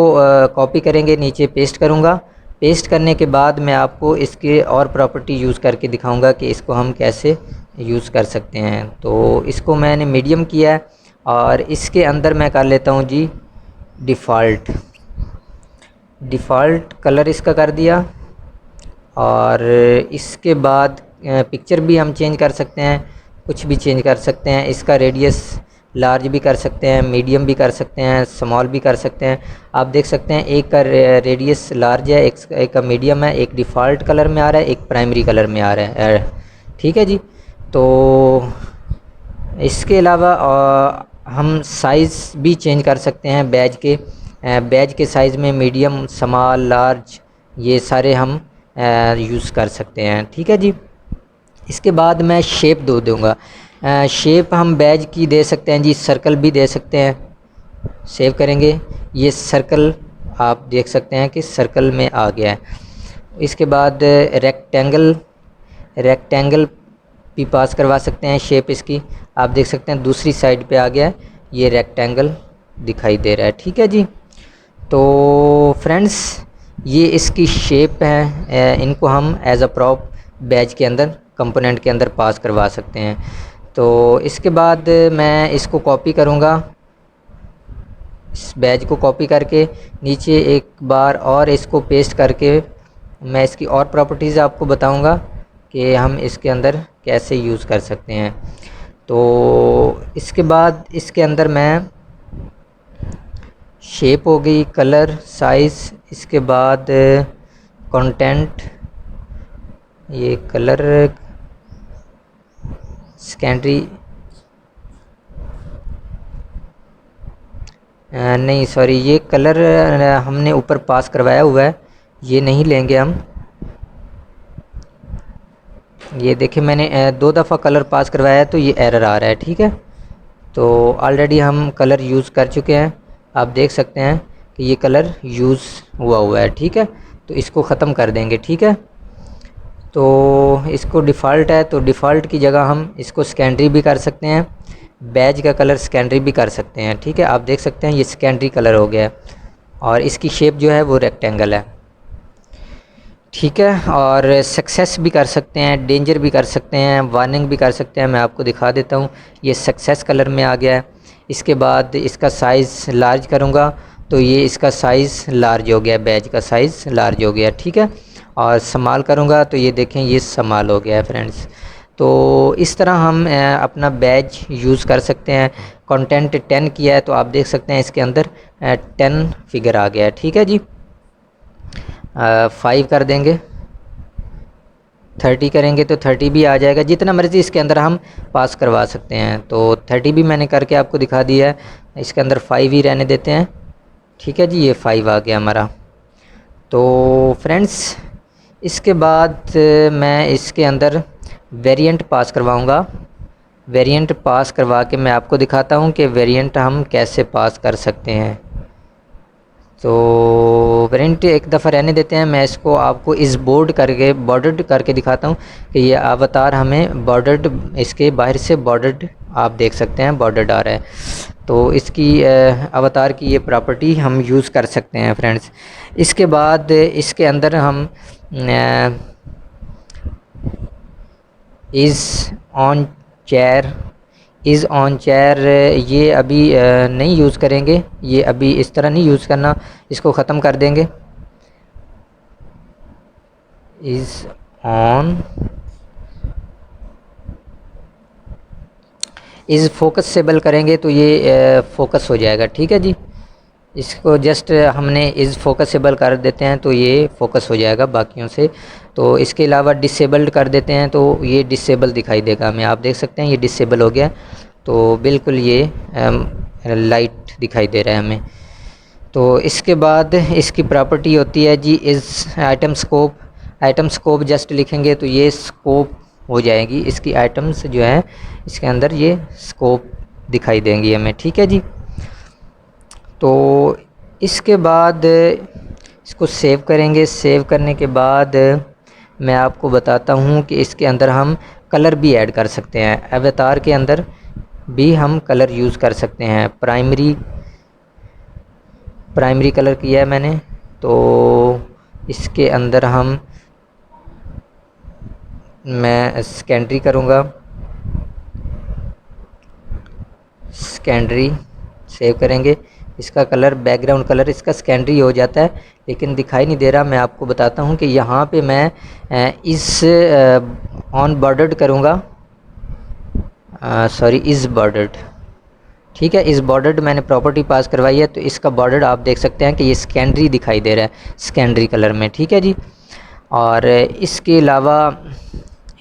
कॉपी करेंगे, नीचे पेस्ट करूँगा। पेस्ट करने के बाद मैं आपको इसके और प्रॉपर्टी यूज़ करके दिखाऊंगा कि इसको हम कैसे यूज़ कर सकते हैं। तो इसको मैंने मीडियम किया है और इसके अंदर मैं कर लेता हूँ जी डिफ़ॉल्ट कलर इसका कर दिया। और इसके बाद पिक्चर भी हम चेंज कर सकते हैं, कुछ भी चेंज कर सकते हैं। इसका रेडियस लार्ज भी कर सकते हैं, मीडियम भी कर सकते हैं, स्मॉल भी कर सकते हैं। आप देख सकते हैं एक का रेडियस लार्ज है, एक का मीडियम है, एक डिफ़ॉल्ट कलर में आ रहा है, एक प्राइमरी कलर में आ रहा है। ठीक है जी। तो इसके अलावा हम साइज़ भी चेंज कर सकते हैं बैज के साइज़ में मीडियम, स्मॉल, लार्ज, ये सारे हम यूज़ कर सकते हैं। ठीक है जी। इसके बाद मैं शेप दूंगा। शेप हम बैज की दे सकते हैं जी, सर्कल भी दे सकते हैं। सेव करेंगे, ये सर्कल आप देख सकते हैं कि सर्कल में आ गया है। इसके बाद रेक्टेंगल भी पास करवा सकते हैं शेप इसकी। आप देख सकते हैं दूसरी साइड पे आ गया है, ये रेक्टेंगल दिखाई दे रहा है। ठीक है जी। तो फ्रेंड्स, ये इसकी शेप है, इनको हम एज अ प्रॉप बैज के अंदर, कंपोनेंट के अंदर पास करवा सकते हैं। तो इसके बाद मैं इसको कॉपी करूँगा, इस बैज को कॉपी करके नीचे एक बार और इसको पेस्ट करके मैं इसकी और प्रॉपर्टीज़ आपको बताऊँगा कि हम इसके अंदर कैसे यूज़ कर सकते हैं। तो इसके बाद इसके अंदर मैं शेप हो गई, कलर, साइज़, इसके बाद कंटेंट, ये कलर सेकेंडरी नहीं सॉरी, ये कलर हमने ऊपर पास करवाया हुआ है, ये नहीं लेंगे हम। ये देखिए मैंने 2 दफ़ा कलर पास करवाया है तो ये एरर आ रहा है। ठीक है। तो ऑलरेडी हम कलर यूज़ कर चुके हैं, आप देख सकते हैं कि ये कलर यूज़ हुआ है। ठीक है। तो इसको ख़त्म कर देंगे। ठीक है। तो इसको डिफ़ॉल्ट है, तो डिफ़ॉल्ट की जगह हम इसको सेकेंडरी भी कर सकते हैं, बैज का कलर सेकेंडरी भी कर सकते हैं। ठीक है। आप देख सकते हैं ये सेकेंडरी कलर हो गया है और इसकी शेप जो है वो रेक्टेंगल है। ठीक है। और सक्सेस भी कर सकते हैं, डेंजर भी कर सकते हैं, वार्निंग भी कर सकते हैं। मैं आपको दिखा देता हूँ, ये सक्सेस कलर में आ गया है। इसके बाद इसका साइज़ लार्ज करूँगा तो ये इसका साइज़ लार्ज हो गया, बैज का साइज़ लार्ज हो गया। ठीक है। और स्मॉल करूँगा तो ये देखें ये स्मॉल हो गया है फ्रेंड्स। तो इस तरह हम अपना बैज यूज़ कर सकते हैं। कंटेंट 10 किया है तो आप देख सकते हैं इसके अंदर 10 फिगर आ गया है। ठीक है जी। 5 कर देंगे, 30 करेंगे तो 30 भी आ जाएगा। जितना मर्ज़ी इसके अंदर हम पास करवा सकते हैं। तो 30 भी मैंने करके आपको दिखा दिया है, इसके अंदर 5 ही रहने देते हैं। ठीक है जी। ये 5 आ गया हमारा। तो फ्रेंड्स, इसके बाद मैं इसके अंदर वेरिएंट पास करवाऊँगा। वेरिएंट पास करवा के मैं आपको दिखाता हूँ कि वेरिएंट हम कैसे पास कर सकते हैं। तो वेरिएंट एक दफ़ा रहने देते हैं, मैं इसको आपको इस बॉर्डर्ड करके दिखाता हूँ कि ये अवतार हमें बॉर्डर्ड, इसके बाहर से बॉर्डर्ड आप देख सकते हैं, बॉर्डर्ड आ रहा है। तो इसकी अवतार की ये प्रॉपर्टी हम यूज़ कर सकते हैं फ्रेंड्स। इसके बाद इसके अंदर हम is on chair, is on chair ये अभी नहीं यूज़ करेंगे, ये अभी इस तरह नहीं यूज़ करना, इसको ख़त्म कर देंगे। इज़ ऑन, इज़ फोकसेबल करेंगे तो ये फोकस हो जाएगा, ठीक है जी। इसको जस्ट हमने इज़ फोकसेबल कर देते हैं तो ये फोकस हो जाएगा बाकियों से। तो इसके अलावा डिसेबल्ड कर देते हैं तो ये डिसेबल दिखाई देगा हमें, आप देख सकते हैं ये डिसेबल हो गया। तो बिल्कुल ये लाइट दिखाई दे रहा है हमें। तो इसके बाद इसकी प्रॉपर्टी होती है जी is item scope. Item scope just लिखेंगे तो ये स्कोप हो जाएगी, इसकी आइटम्स जो है इसके अंदर ये स्कोप दिखाई देंगी हमें, ठीक है जी। तो इसके बाद इसको सेव करेंगे। सेव करने के बाद मैं आपको बताता हूँ कि इसके अंदर हम कलर भी ऐड कर सकते हैं, अवतार के अंदर भी हम कलर यूज़ कर सकते हैं। प्राइमरी कलर किया है मैंने, तो इसके अंदर मैं सेकेंडरी करूँगा, सेकेंडरी सेव करेंगे। इसका कलर, बैकग्राउंड कलर इसका सेकेंडरी हो जाता है, लेकिन दिखाई नहीं दे रहा। मैं आपको बताता हूँ कि यहाँ पे मैं इस ऑन बॉर्डर्ड करूँगा, सॉरी इज़ बॉर्डर्ड, ठीक है। इस बॉर्डर्ड मैंने प्रॉपर्टी पास करवाई है, तो इसका बॉर्डर आप देख सकते हैं कि ये सेकेंडरी दिखाई दे रहा है, सेकेंडरी कलर में, ठीक है जी। और इसके अलावा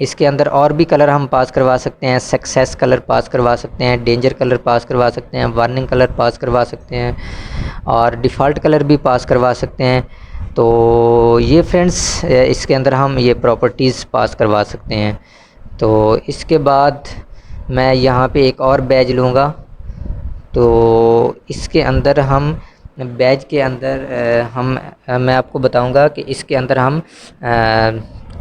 इसके अंदर और भी कलर हम पास करवा सकते हैं, सक्सेस कलर पास करवा सकते हैं, डेंजर कलर पास करवा सकते हैं, वार्निंग कलर पास करवा सकते हैं, और डिफ़ॉल्ट कलर भी पास करवा सकते हैं। तो ये फ्रेंड्स इसके अंदर हम ये प्रॉपर्टीज़ पास करवा सकते हैं। तो इसके बाद मैं यहाँ पे एक और बैज लूँगा। तो इसके अंदर हम बैज के अंदर मैं आपको बताऊंगा कि इसके अंदर हम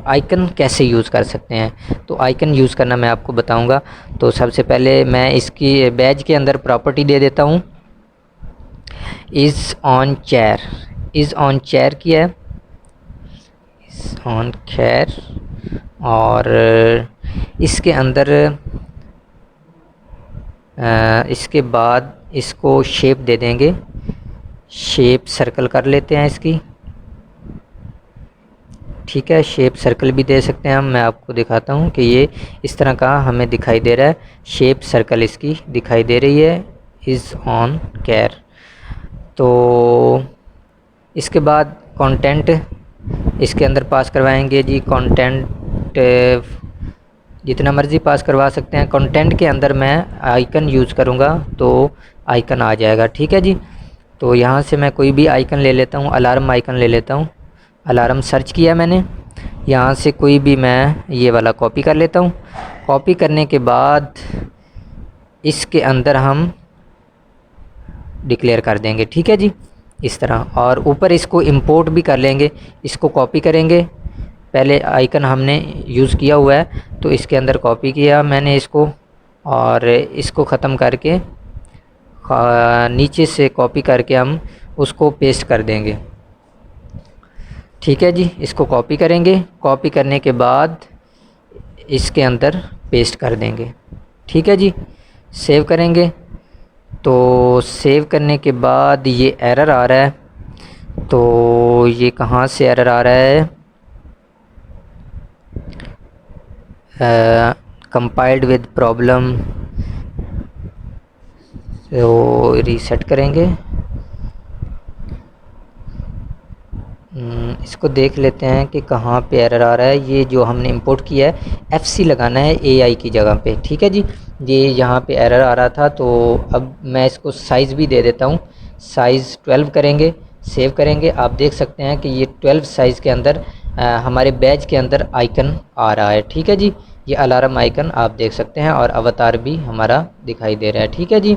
आइकन कैसे यूज़ कर सकते हैं। तो आइकन यूज़ करना मैं आपको बताऊंगा। तो सबसे पहले मैं इसकी बैज के अंदर प्रॉपर्टी दे देता हूँ, is on chair. Is on chair किया है, इज़ ऑन चेयर, और इसके अंदर इसके बाद इसको शेप दे देंगे, शेप सर्कल कर लेते हैं इसकी, ठीक है। शेप सर्कल भी दे सकते हैं हम, मैं आपको दिखाता हूँ कि ये इस तरह का हमें दिखाई दे रहा है, शेप सर्कल इसकी दिखाई दे रही है, इज़ ऑन केयर। तो इसके बाद कंटेंट इसके अंदर पास करवाएंगे जी, कंटेंट जितना मर्ज़ी पास करवा सकते हैं। कंटेंट के अंदर मैं आइकन यूज़ करूँगा तो आइकन आ जाएगा, ठीक है जी। तो यहाँ से मैं कोई भी आइकन ले लेता हूँ, अलार्म आइकन ले लेता हूँ, अलार्म सर्च किया मैंने, यहाँ से कोई भी मैं ये वाला कॉपी कर लेता हूँ। कॉपी करने के बाद इसके अंदर हम डिक्लेयर कर देंगे, ठीक है जी, इस तरह। और ऊपर इसको इंपोर्ट भी कर लेंगे, इसको कॉपी करेंगे, पहले आइकन हमने यूज़ किया हुआ है तो इसके अंदर कॉपी किया मैंने इसको, और इसको ख़त्म करके नीचे से कॉपी करके हम उसको पेस्ट कर देंगे, ठीक है जी। इसको कॉपी करेंगे, कॉपी करने के बाद इसके अंदर पेस्ट कर देंगे, ठीक है जी। सेव करेंगे। तो सेव करने के बाद ये एरर आ रहा है, तो ये कहाँ से एरर आ रहा है, कंपाइल्ड विद प्रॉब्लम, तो रीसेट करेंगे। इसको देख लेते हैं कि कहाँ पे एरर आ रहा है। ये जो हमने इंपोर्ट किया है FC लगाना है AI की जगह पे, ठीक है जी। ये यहाँ पे एरर आ रहा था, तो अब मैं इसको साइज़ भी दे देता हूँ, साइज़ 12 करेंगे, सेव करेंगे। आप देख सकते हैं कि ये 12 साइज़ के अंदर हमारे बैज के अंदर आइकन आ रहा है, ठीक है जी। ये अलार्म आइकन आप देख सकते हैं और अवतार भी हमारा दिखाई दे रहा है। ठीक है जी।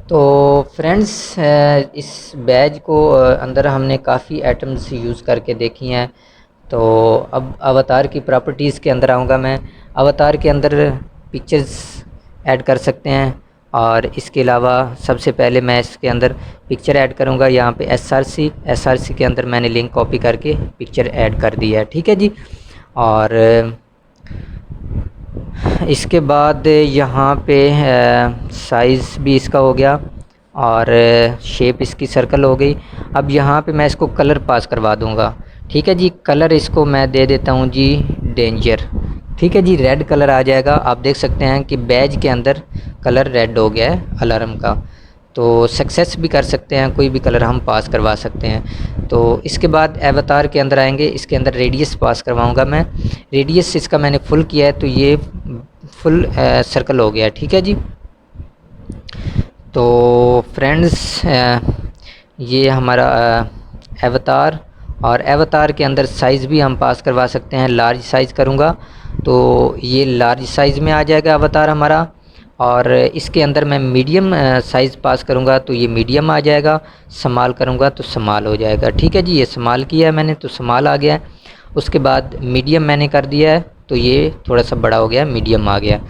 तो फ्रेंड्स इस बैज को अंदर हमने काफ़ी आइटम्स यूज़ करके देखी हैं। तो अब अवतार की प्रॉपर्टीज़ के अंदर आऊँगा मैं। अवतार के अंदर पिक्चर्स ऐड कर सकते हैं और इसके अलावा सबसे पहले मैं इसके अंदर पिक्चर ऐड करूँगा। यहाँ पे एसआरसी के अंदर मैंने लिंक कॉपी करके पिक्चर ऐड कर दिया है। ठीक है जी। और इसके बाद यहाँ पे साइज़ भी इसका हो गया और शेप इसकी सर्कल हो गई। अब यहाँ पे मैं इसको कलर पास करवा दूँगा। ठीक है जी। कलर इसको मैं दे देता हूँ जी डेंजर। ठीक है जी। रेड कलर आ जाएगा। आप देख सकते हैं कि बैज के अंदर कलर रेड हो गया है अलार्म का। तो सक्सेस भी कर सकते हैं, कोई भी कलर हम पास करवा सकते हैं। तो इसके बाद अवतार के अंदर आएंगे। इसके अंदर रेडियस पास करवाऊंगा मैं। रेडियस इसका मैंने फुल किया है तो ये फुल सर्कल हो गया। ठीक है जी। तो फ्रेंड्स ये हमारा अवतार, और अवतार के अंदर साइज़ भी हम पास करवा सकते हैं। लार्ज साइज़ करूँगा तो ये लार्ज साइज़ में आ जाएगा अवतार हमारा, और इसके अंदर मैं मीडियम साइज़ पास करूँगा तो ये मीडियम आ जाएगा। स्मॉल करूँगा तो स्मॉल हो जाएगा। ठीक है जी। ये स्मॉल किया है मैंने तो स्मॉल आ गया है। उसके बाद मीडियम मैंने कर दिया है तो ये थोड़ा सा बड़ा हो गया, मीडियम आ गया।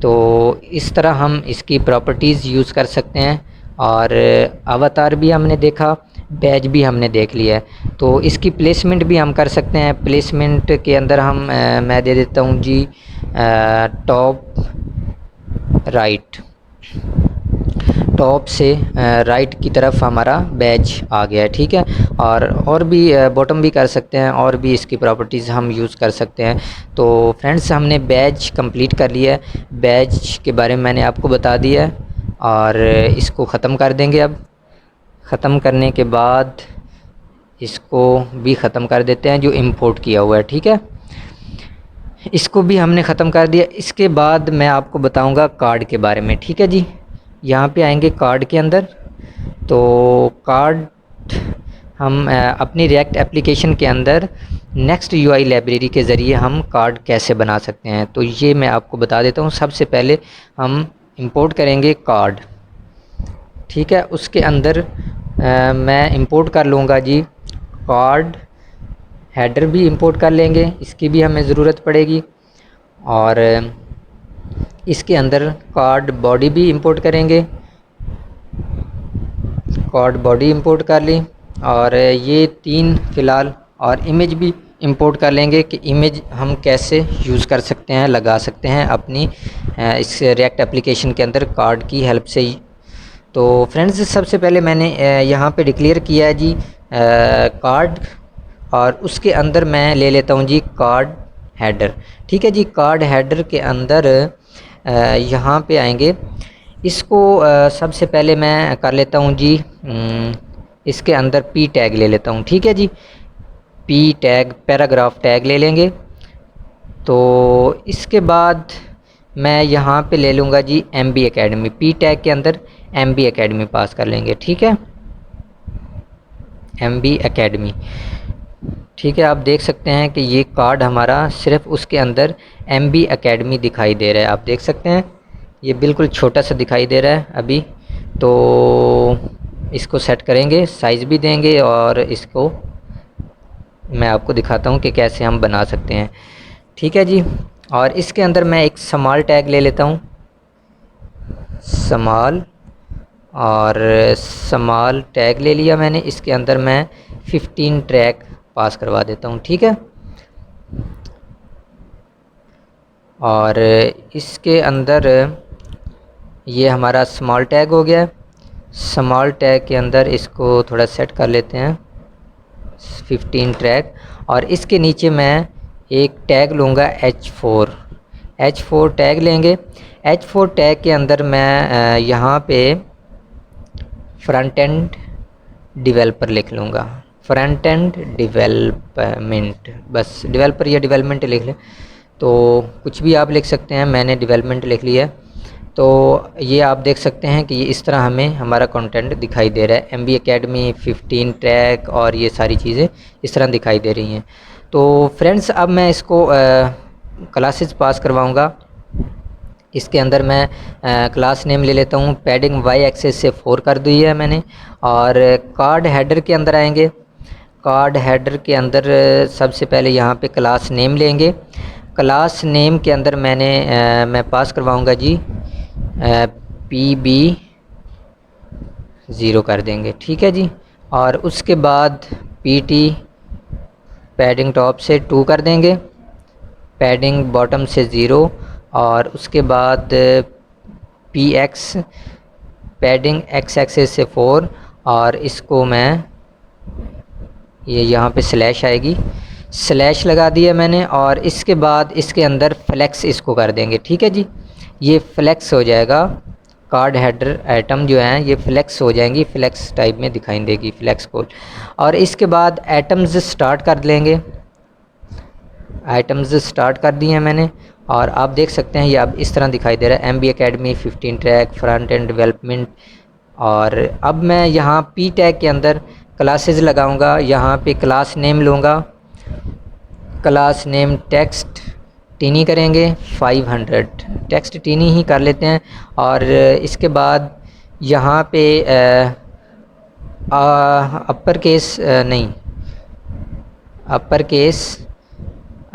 तो इस तरह हम इसकी प्रॉपर्टीज़ यूज़ कर सकते हैं। और अवतार भी हमने देखा, बैज भी हमने देख लिया है। तो इसकी प्लेसमेंट भी हम कर सकते हैं। प्लेसमेंट के अंदर हम मैं दे देता हूँ जी टॉप राइट। टॉप से राइट की तरफ हमारा बैज आ गया है। ठीक है। और भी बॉटम भी कर सकते हैं, और भी इसकी प्रॉपर्टीज़ हम यूज़ कर सकते हैं। तो फ्रेंड्स हमने बैज कंप्लीट कर लिया है। बैज के बारे में मैंने आपको बता दिया है और इसको ख़त्म कर देंगे। अब ख़त्म करने के बाद इसको भी ख़त्म कर देते हैं जो इंपोर्ट किया हुआ है। ठीक है। इसको भी हमने ख़त्म कर दिया। इसके बाद मैं आपको बताऊंगा कार्ड के बारे में। ठीक है जी। यहाँ पे आएंगे कार्ड के अंदर। तो कार्ड हम अपनी रिएक्ट एप्लीकेशन के अंदर नेक्स्ट यूआई लाइब्रेरी के ज़रिए हम कार्ड कैसे बना सकते हैं, तो ये मैं आपको बता देता हूँ। सबसे पहले हम इंपोर्ट करेंगे कार्ड। ठीक है। उसके अंदर मैं इंपोर्ट कर लूँगा जी कार्ड हेडर भी इंपोर्ट कर लेंगे, इसकी भी हमें ज़रूरत पड़ेगी। और इसके अंदर कार्ड बॉडी भी इंपोर्ट करेंगे। कार्ड बॉडी इंपोर्ट कर ली। और ये तीन फ़िलहाल, और इमेज भी इंपोर्ट कर लेंगे कि इमेज हम कैसे यूज़ कर सकते हैं, लगा सकते हैं अपनी इस रिएक्ट एप्लीकेशन के अंदर कार्ड की हेल्प से ही। तो फ्रेंड्स सबसे पहले मैंने यहाँ पे डिक्लेयर किया है जी कार्ड, और उसके अंदर मैं ले लेता हूँ जी कार्ड हेडर। ठीक है जी। कार्ड हेडर के अंदर यहाँ पे आएंगे। इसको सबसे पहले मैं कर लेता हूँ जी इसके अंदर पी टैग ले लेता हूँ। ठीक है जी। पी टैग पैराग्राफ टैग ले लेंगे। तो इसके बाद मैं यहाँ पे ले लूँगा जी MB Academy। पी टैग के अंदर MB Academy पास कर लेंगे। ठीक है। MB Academy। ठीक है। आप देख सकते हैं कि ये कार्ड हमारा सिर्फ उसके अंदर MB Academy दिखाई दे रहा है। आप देख सकते हैं ये बिल्कुल छोटा सा दिखाई दे रहा है अभी। तो इसको सेट करेंगे, साइज़ भी देंगे, और इसको मैं आपको दिखाता हूँ कि कैसे हम बना सकते हैं। ठीक है जी। और इसके अंदर मैं एक स्मॉल टैग ले लेता हूँ, स्मॉल, और स्मॉल टैग ले लिया मैंने। इसके अंदर मैं 15 ट्रैक पास करवा देता हूँ। ठीक है। और इसके अंदर ये हमारा स्मॉल टैग हो गया। स्मॉल टैग के अंदर इसको थोड़ा सेट कर लेते हैं 15 ट्रैक। और इसके नीचे मैं एक टैग लूँगा H4 टैग लेंगे। H4 टैग के अंदर मैं यहाँ पे फ्रंट एंड डेवलपर लिख लूँगा, फ्रंट एंड डेवलपमेंट, बस डेवलपर या डेवलपमेंट लिख लें, तो कुछ भी आप लिख सकते हैं। मैंने डेवलपमेंट लिख लिया। तो ये आप देख सकते हैं कि ये इस तरह हमें हमारा कंटेंट दिखाई दे रहा है। MB Academy 15 ट्रैक और ये सारी चीज़ें इस तरह दिखाई दे रही हैं। तो फ्रेंड्स अब मैं इसको क्लासेस पास करवाऊँगा। इसके अंदर मैं क्लास नेम ले लेता हूँ, पैडिंग वाई एक्सेस से 4 कर दी है मैंने। और कार्ड हेडर के अंदर आएंगे। कार्ड हेडर के अंदर सबसे पहले यहाँ पे क्लास नेम लेंगे। क्लास नेम के अंदर मैं पास करवाऊँगा जी PB 0 कर देंगे, ठीक है जी। और उसके बाद PT पैडिंग टॉप से 2 कर देंगे, पैडिंग बॉटम से 0। और उसके बाद PX पैडिंग X एक्सेस से 4। और इसको मैं ये यहाँ पे स्लैश आएगी, स्लैश लगा दिया मैंने। और इसके बाद इसके अंदर फ्लेक्स इसको कर देंगे, ठीक है जी। ये फ्लेक्स हो जाएगा, कार्ड हेडर आइटम जो हैं ये फ्लेक्स हो जाएंगी, फ्लेक्स टाइप में दिखाई देगी, फ्लेक्स कोड। और इसके बाद आइटम्स स्टार्ट कर लेंगे, आइटम्स स्टार्ट कर दिए हैं मैंने। और आप देख सकते हैं ये अब इस तरह दिखाई दे रहा है, MB Academy 15 track front end development. और अब मैं यहाँ P टैग के अंदर क्लासेस लगाऊंगा, यहाँ पे क्लास नेम लूँगा, क्लास नेम टेक्स्ट टीनी करेंगे 500, टेक्स्ट टीनी ही कर लेते हैं। और इसके बाद यहाँ पे अपर केस नहीं,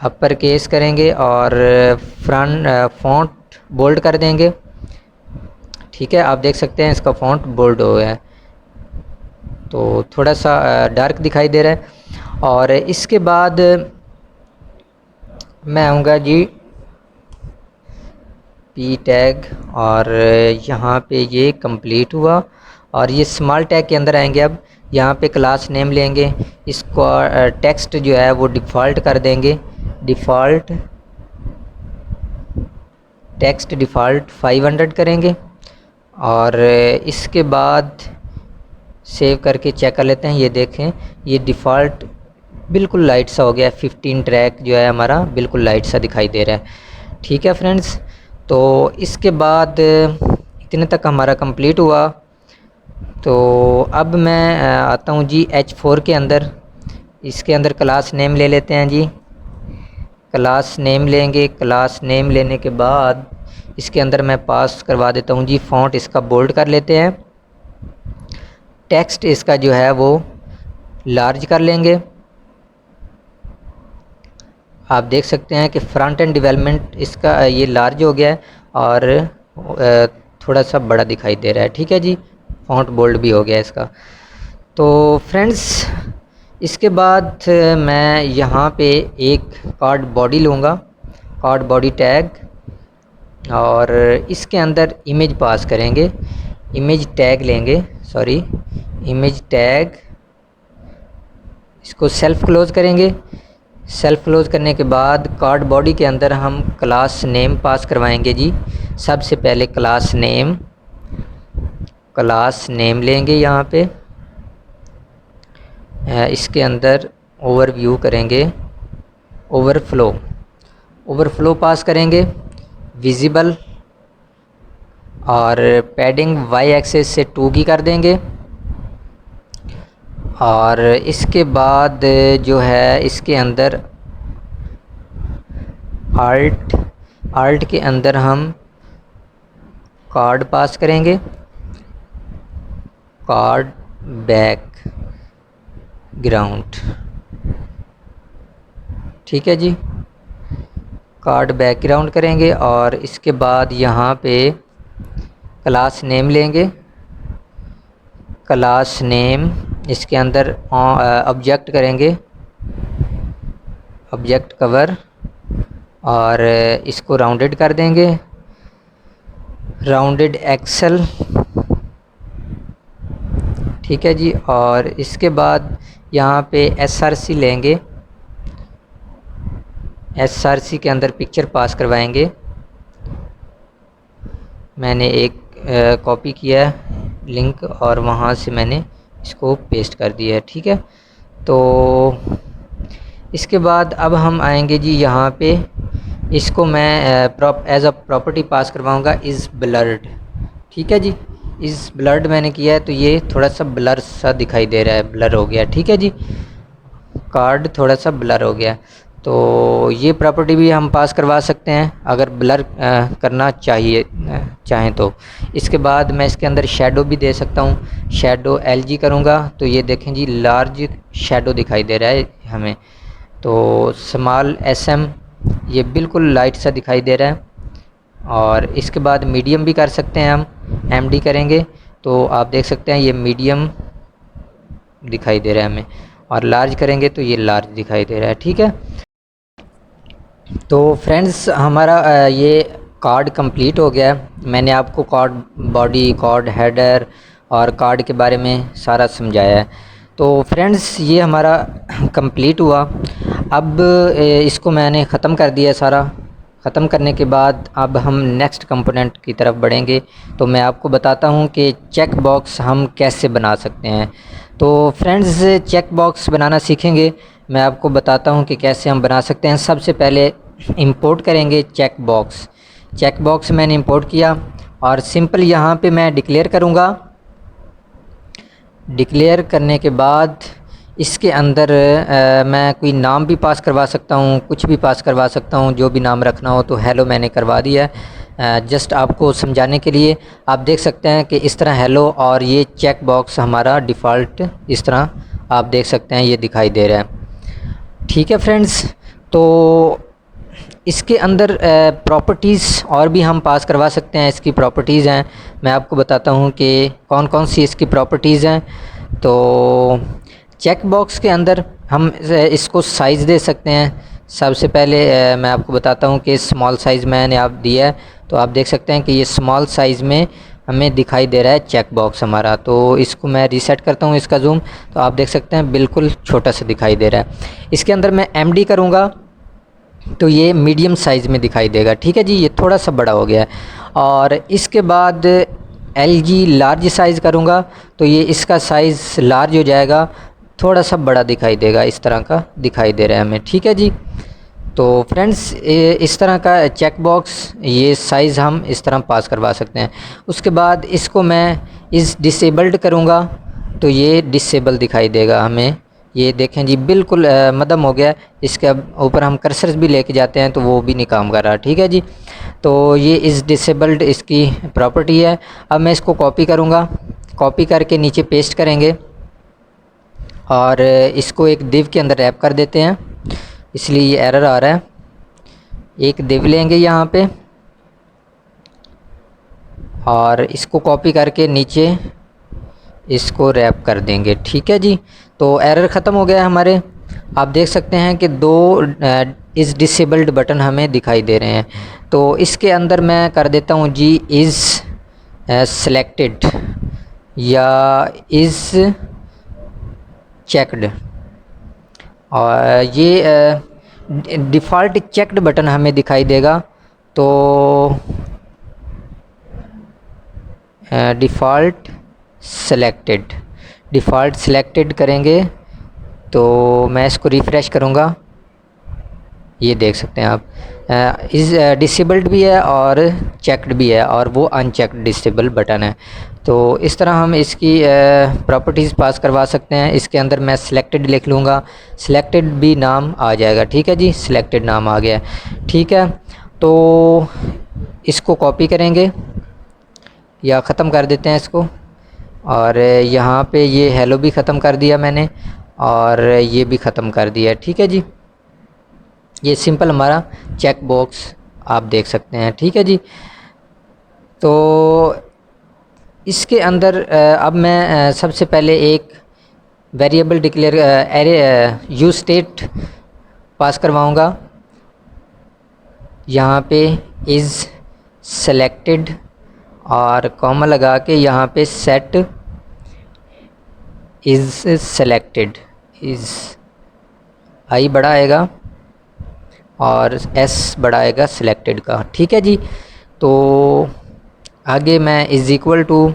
अपर केस करेंगे और फ्रंट फ़ॉन्ट बोल्ड कर देंगे, ठीक है। आप देख सकते हैं इसका फ़ॉन्ट बोल्ड हो गया है, तो थोड़ा सा डार्क दिखाई दे रहा है। और इसके बाद मैं आऊँगा जी P टैग, और यहाँ पे ये कंप्लीट हुआ। और ये स्मॉल टैग के अंदर आएंगे। अब यहाँ पे क्लास नेम लेंगे, इसको टेक्स्ट जो है वो डिफ़ॉल्ट कर देंगे, डिफ़ॉल्ट टेक्स्ट डिफ़ॉल्ट 500 करेंगे। और इसके बाद सेव करके चेक कर लेते हैं। ये देखें ये डिफ़ॉल्ट बिल्कुल लाइट सा हो गया, 15 ट्रैक जो है हमारा बिल्कुल लाइट सा दिखाई दे रहा है, ठीक है फ्रेंड्स। तो इसके बाद इतने तक हमारा कंप्लीट हुआ। तो अब मैं आता हूँ जी H4 के अंदर, इसके अंदर क्लास नेम ले लेते हैं जी, क्लास नेम लेंगे। क्लास नेम लेने के बाद इसके अंदर मैं पास करवा देता हूँ जी फ़ॉन्ट, इसका बोल्ड कर लेते हैं, टेक्स्ट इसका जो है वो लार्ज कर लेंगे। आप देख सकते हैं कि फ्रंट एंड डेवलपमेंट इसका ये लार्ज हो गया है और थोड़ा सा बड़ा दिखाई दे रहा है, ठीक है जी। फ़ॉन्ट बोल्ड भी हो गया इसका। तो फ्रेंड्स इसके बाद मैं यहाँ पे एक कार्ड बॉडी लूँगा, कार्ड बॉडी टैग, और इसके अंदर इमेज पास करेंगे, इमेज टैग लेंगे, सॉरी इमेज टैग, इसको सेल्फ क्लोज़ करेंगे। सेल्फ क्लोज़ करने के बाद कार्ड बॉडी के अंदर हम क्लास नेम पास करवाएंगे जी। सबसे पहले क्लास नेम लेंगे यहाँ पे, इसके अंदर ओवरव्यू करेंगे, ओवरफ्लो पास करेंगे, विजिबल, और पैडिंग वाई एक्सेस से 2 की कर देंगे। और इसके बाद जो है इसके अंदर आल्ट के अंदर हम कार्ड पास करेंगे, कार्ड बैक ग्राउंड, ठीक है जी, कार्ड बैकग्राउंड करेंगे। और इसके बाद यहाँ पे क्लास नेम लेंगे, क्लास नेम इसके अंदर ऑब्जेक्ट करेंगे, ऑब्जेक्ट कवर, और इसको राउंडेड कर देंगे, राउंडेड एक्सेल, ठीक है जी। और इसके बाद यहाँ पे SRC लेंगे, SRC के अंदर पिक्चर पास करवाएंगे। मैंने एक कॉपी किया है लिंक और वहाँ से मैंने इसको पेस्ट कर दिया है, ठीक है। तो इसके बाद अब हम आएंगे जी यहाँ पे, इसको मैं एज अ प्रॉपर्टी पास करवाऊँगा इज़ ब्लर्ड, ठीक है जी। इज़ ब्लर्ड मैंने किया है तो ये थोड़ा सा ब्लर सा दिखाई दे रहा है, ब्लर हो गया, ठीक है जी, कार्ड थोड़ा सा ब्लर हो गया। तो ये प्रॉपर्टी भी हम पास करवा सकते हैं अगर ब्लर करना चाहें तो। इसके बाद मैं इसके अंदर शेडो भी दे सकता हूँ। शेडो LG करूँगा तो ये देखें जी लार्ज शेडो दिखाई दे रहा है हमें। तो स्मॉल SM ये बिल्कुल लाइट सा दिखाई दे रहा है। और इसके बाद मीडियम भी कर सकते हैं हम, MD करेंगे तो आप देख सकते हैं ये मीडियम दिखाई दे रहा है हमें। और लार्ज करेंगे तो ये लार्ज दिखाई दे रहा है। ठीक है, तो फ्रेंड्स हमारा ये कार्ड कंप्लीट हो गया है। मैंने आपको कार्ड बॉडी, कार्ड हेडर और कार्ड के बारे में सारा समझाया है। तो फ्रेंड्स ये हमारा कंप्लीट हुआ। अब इसको मैंने ख़त्म कर दिया सारा। ख़त्म करने के बाद अब हम नेक्स्ट कंपोनेंट की तरफ बढ़ेंगे। तो मैं आपको बताता हूँ कि चेक बॉक्स हम कैसे बना सकते हैं। तो फ्रेंड्स चेक बॉक्स बनाना सीखेंगे, मैं आपको बताता हूँ कि कैसे हम बना सकते हैं। सबसे पहले इंपोर्ट करेंगे चेक बॉक्स। चेक बॉक्स मैंने इंपोर्ट किया और सिंपल यहाँ पे मैं डिक्लेयर करूँगा। डिक्लेयर करने के बाद इसके अंदर मैं कोई नाम भी पास करवा सकता हूँ, कुछ भी पास करवा सकता हूँ, जो भी नाम रखना हो। तो हेलो मैंने करवा दिया है जस्ट आपको समझाने के लिए। आप देख सकते हैं कि इस तरह हेलो और ये चेक बॉक्स हमारा डिफ़ॉल्ट इस तरह आप देख सकते हैं ये दिखाई दे रहा है। ठीक है फ्रेंड्स, तो इसके अंदर प्रॉपर्टीज़ और भी हम पास करवा सकते हैं। इसकी प्रॉपर्टीज़ हैं, मैं आपको बताता हूँ कि कौन कौन सी इसकी प्रॉपर्टीज़ हैं। तो चेक बॉक्स के अंदर हम इसको साइज़ दे सकते हैं। सबसे पहले मैं आपको बताता हूँ कि स्मॉल साइज़ मैंने आप दिया है। तो आप देख सकते हैं कि ये स्मॉल साइज़ में हमें दिखाई दे रहा है चेक बॉक्स हमारा। तो इसको मैं रीसेट करता हूँ इसका जूम, तो आप देख सकते हैं बिल्कुल छोटा सा दिखाई दे रहा है। इसके अंदर मैं MD करूँगा तो ये मीडियम साइज़ में दिखाई देगा। ठीक है जी, ये थोड़ा सा बड़ा हो गया है। और इसके बाद LG लार्ज साइज़ करूँगा तो ये इसका साइज़ लार्ज हो जाएगा, थोड़ा सा बड़ा दिखाई देगा, इस तरह का दिखाई दे रहा है हमें। ठीक है जी, तो फ्रेंड्स इस तरह का चेक बॉक्स ये साइज़ हम इस तरह पास करवा सकते हैं। उसके बाद इसको मैं इस डिसेबल्ड करूँगा तो ये डिसेबल दिखाई देगा हमें। ये देखें जी बिल्कुल मदम हो गया। इसके ऊपर हम कर्सर भी लेके जाते हैं तो वो भी नहीं काम कर रहा। ठीक है जी, तो ये इस डिसेबल्ड इसकी प्रॉपर्टी है। अब मैं इसको कॉपी करूँगा, कॉपी करके नीचे पेस्ट करेंगे और इसको एक दिव के अंदर रैप कर देते हैं, इसलिए ये एरर आ रहा है। एक दिव लेंगे यहाँ पे और इसको कॉपी करके नीचे इसको रैप कर देंगे। ठीक है जी, तो एरर ख़त्म हो गया हमारे। आप देख सकते हैं कि दो इस डिसेबल्ड बटन हमें दिखाई दे रहे हैं। तो इसके अंदर मैं कर देता हूँ जी इज़ सेलेक्टेड या इज़ चेक्ड। और ये डिफ़ॉल्ट चेक्ड बटन हमें दिखाई देगा। तो डिफ़ॉल्ट सेलेक्टेड करेंगे तो मैं इसको रिफ़्रेश करूँगा। ये देख सकते हैं आप इस डिसेबल्ड भी है और चेक्ड भी है और वो अनचेक्ड डिसेबल बटन है। तो इस तरह हम इसकी प्रॉपर्टीज़ पास करवा सकते हैं। इसके अंदर मैं सिलेक्टेड लिख लूँगा, सिलेक्टेड भी नाम आ जाएगा। ठीक है जी, सिलेक्टेड नाम आ गया। ठीक है, तो इसको कॉपी करेंगे या ख़त्म कर देते हैं इसको। और यहाँ पे ये हेलो भी ख़त्म कर दिया मैंने और ये भी ख़त्म कर दिया। ठीक है जी, ये सिंपल हमारा चेक बॉक्स आप देख सकते हैं। ठीक है जी, तो इसके अंदर अब मैं सबसे पहले एक variable declare array use state pass करवाऊँगा। यहाँ पे इज़ सेलेक्टेड और कॉमा लगा के यहाँ पे set is selected, is I बड़ा आएगा और एस बड़ा आएगा सिलेक्टेड का। ठीक है जी, तो आगे मैं is equal to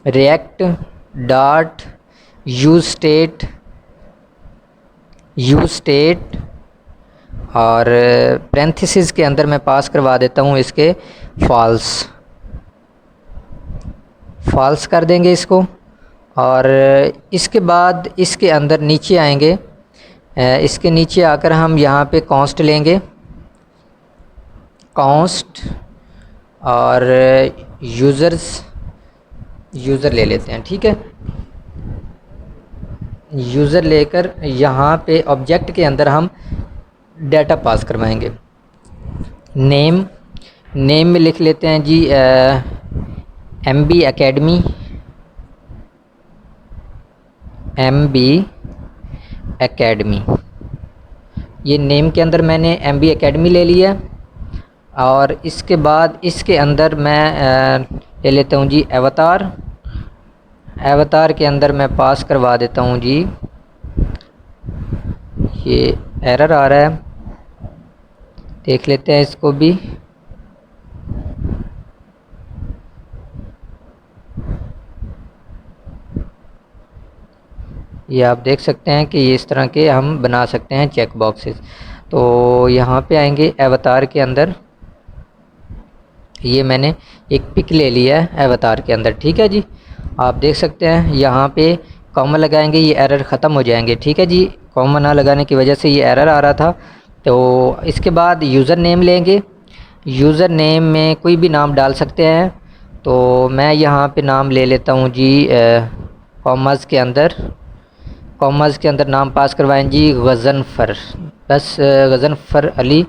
React dot use state और पैरेंथेसिस के अंदर मैं पास करवा देता हूँ इसके फॉल्स कर देंगे इसको। और इसके बाद इसके अंदर नीचे आएंगे, इसके नीचे आकर हम यहाँ पे कॉन्स्ट लेंगे, कॉन्स्ट, और यूज़र ले लेते हैं, ठीक है। यूज़र लेकर यहाँ पे ऑब्जेक्ट के अंदर हम डाटा पास करवाएंगे। नेम में लिख लेते हैं जी MB Academy, MB Academy। ये नेम के अंदर मैंने MB Academy ले लिया। और इसके बाद इसके अंदर मैं ले लेता हूँ जी एवतार के अंदर मैं पास करवा देता हूँ जी, ये एरर आ रहा है, देख लेते हैं इसको भी। ये आप देख सकते हैं कि ये इस तरह के हम बना सकते हैं चेक बॉक्सेस। तो यहाँ पे आएंगे एवतार के अंदर, ये मैंने एक पिक ले लिया है एवतार के अंदर, ठीक है जी। आप देख सकते हैं यहाँ पे कॉमा लगाएंगे, ये एरर ख़त्म हो जाएंगे, ठीक है जी। कॉमा ना लगाने की वजह से ये एरर आ रहा था। तो इसके बाद यूज़र नेम लेंगे, यूज़र नेम में कोई भी नाम डाल सकते हैं। तो मैं यहाँ पे नाम ले लेता हूँ जी कॉमास के अंदर नाम पास करवाएं जी गज़नफ़र, बस गज़नफ़र अली,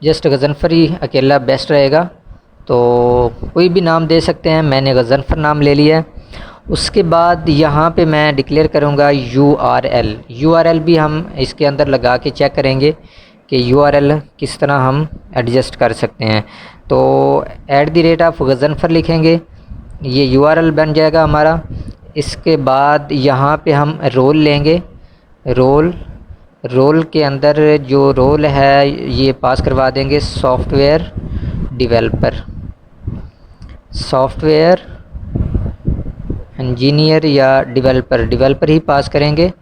जस्ट गज़नफ़र ही अकेला बेस्ट रहेगा। तो कोई भी नाम दे सकते हैं, मैंने गज़नफ़र नाम ले लिया है। उसके बाद यहाँ पे मैं डिक्लेयर करूँगा URL भी हम इसके अंदर लगा के चेक करेंगे कि URL किस तरह हम एडजस्ट कर सकते हैं। तो @ गज़नफ़र लिखेंगे, ये URL बन जाएगा हमारा। इसके बाद यहाँ पे हम रोल लेंगे, रोल के अंदर जो रोल है ये पास करवा देंगे सॉफ्टवेयर इंजीनियर या डेवलपर ही पास करेंगे,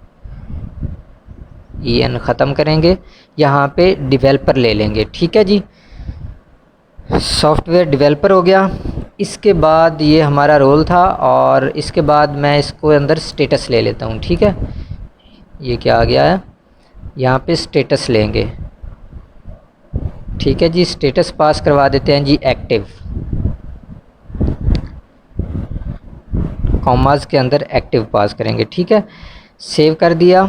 EN ख़त्म करेंगे, यहाँ पे डेवलपर ले लेंगे, ठीक है जी। सॉफ्टवेयर डेवलपर हो गया। इसके बाद ये हमारा रोल था, और इसके बाद मैं इसको अंदर स्टेटस ले लेता हूँ, ठीक है। ये क्या आ गया है, यहाँ पे स्टेटस लेंगे, ठीक है जी। स्टेटस पास करवा देते हैं जी एक्टिव, कॉमास के अंदर एक्टिव पास करेंगे, ठीक है। सेव कर दिया।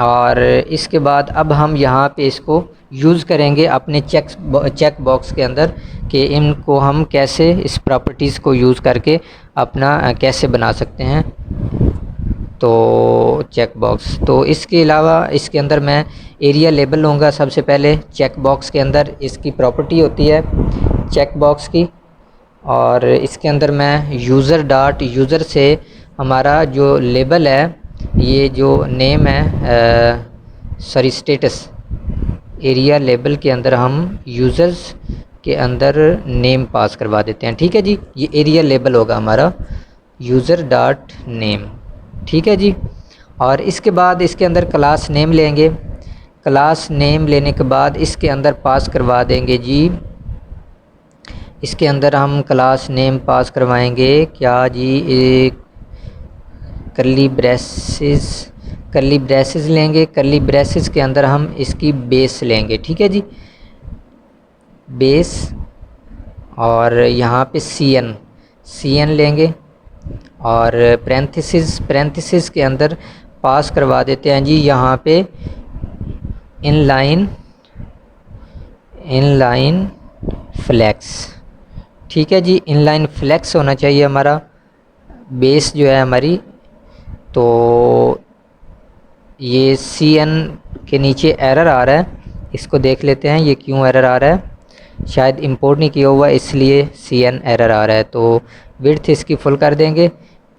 और इसके बाद अब हम यहाँ पे इसको यूज़ करेंगे अपने चेक बॉक्स के अंदर कि इनको हम कैसे इस प्रॉपर्टीज़ को यूज़ करके अपना कैसे बना सकते हैं। तो चेक बॉक्स, तो इसके अलावा इसके अंदर मैं एरिया लेबल लूँगा सबसे पहले। चेक बॉक्स के अंदर इसकी प्रॉपर्टी होती है चेक बॉक्स की, और इसके अंदर मैं यूज़र से हमारा जो लेबल है, ये जो नेम है स्टेटस एरिया लेबल के अंदर हम यूज़र्स के अंदर नेम पास करवा देते हैं, ठीक है जी। ये एरिया लेबल होगा हमारा user.name, ठीक है जी। और इसके बाद इसके अंदर क्लास नेम लेंगे, क्लास नेम लेने के बाद इसके अंदर पास करवा देंगे जी, इसके अंदर हम क्लास नेम पास करवाएंगे क्या जी, एक कर्ली ब्रेसेस लेंगे। कर्ली ब्रेसेस के अंदर हम इसकी बेस लेंगे, ठीक है जी, बेस। और यहाँ पे CN लेंगे, और पैरेंथेसिस के अंदर पास करवा देते हैं जी यहाँ पे इनलाइन फ्लेक्स, ठीक है जी। इनलाइन फ्लेक्स होना चाहिए हमारा बेस जो है हमारी। तो ये CN के नीचे एरर आ रहा है, इसको देख लेते हैं ये क्यों एरर आ रहा है। शायद इंपोर्ट नहीं किया हुआ इसलिए CN एरर आ रहा है। तो विड्थ इसकी फुल कर देंगे,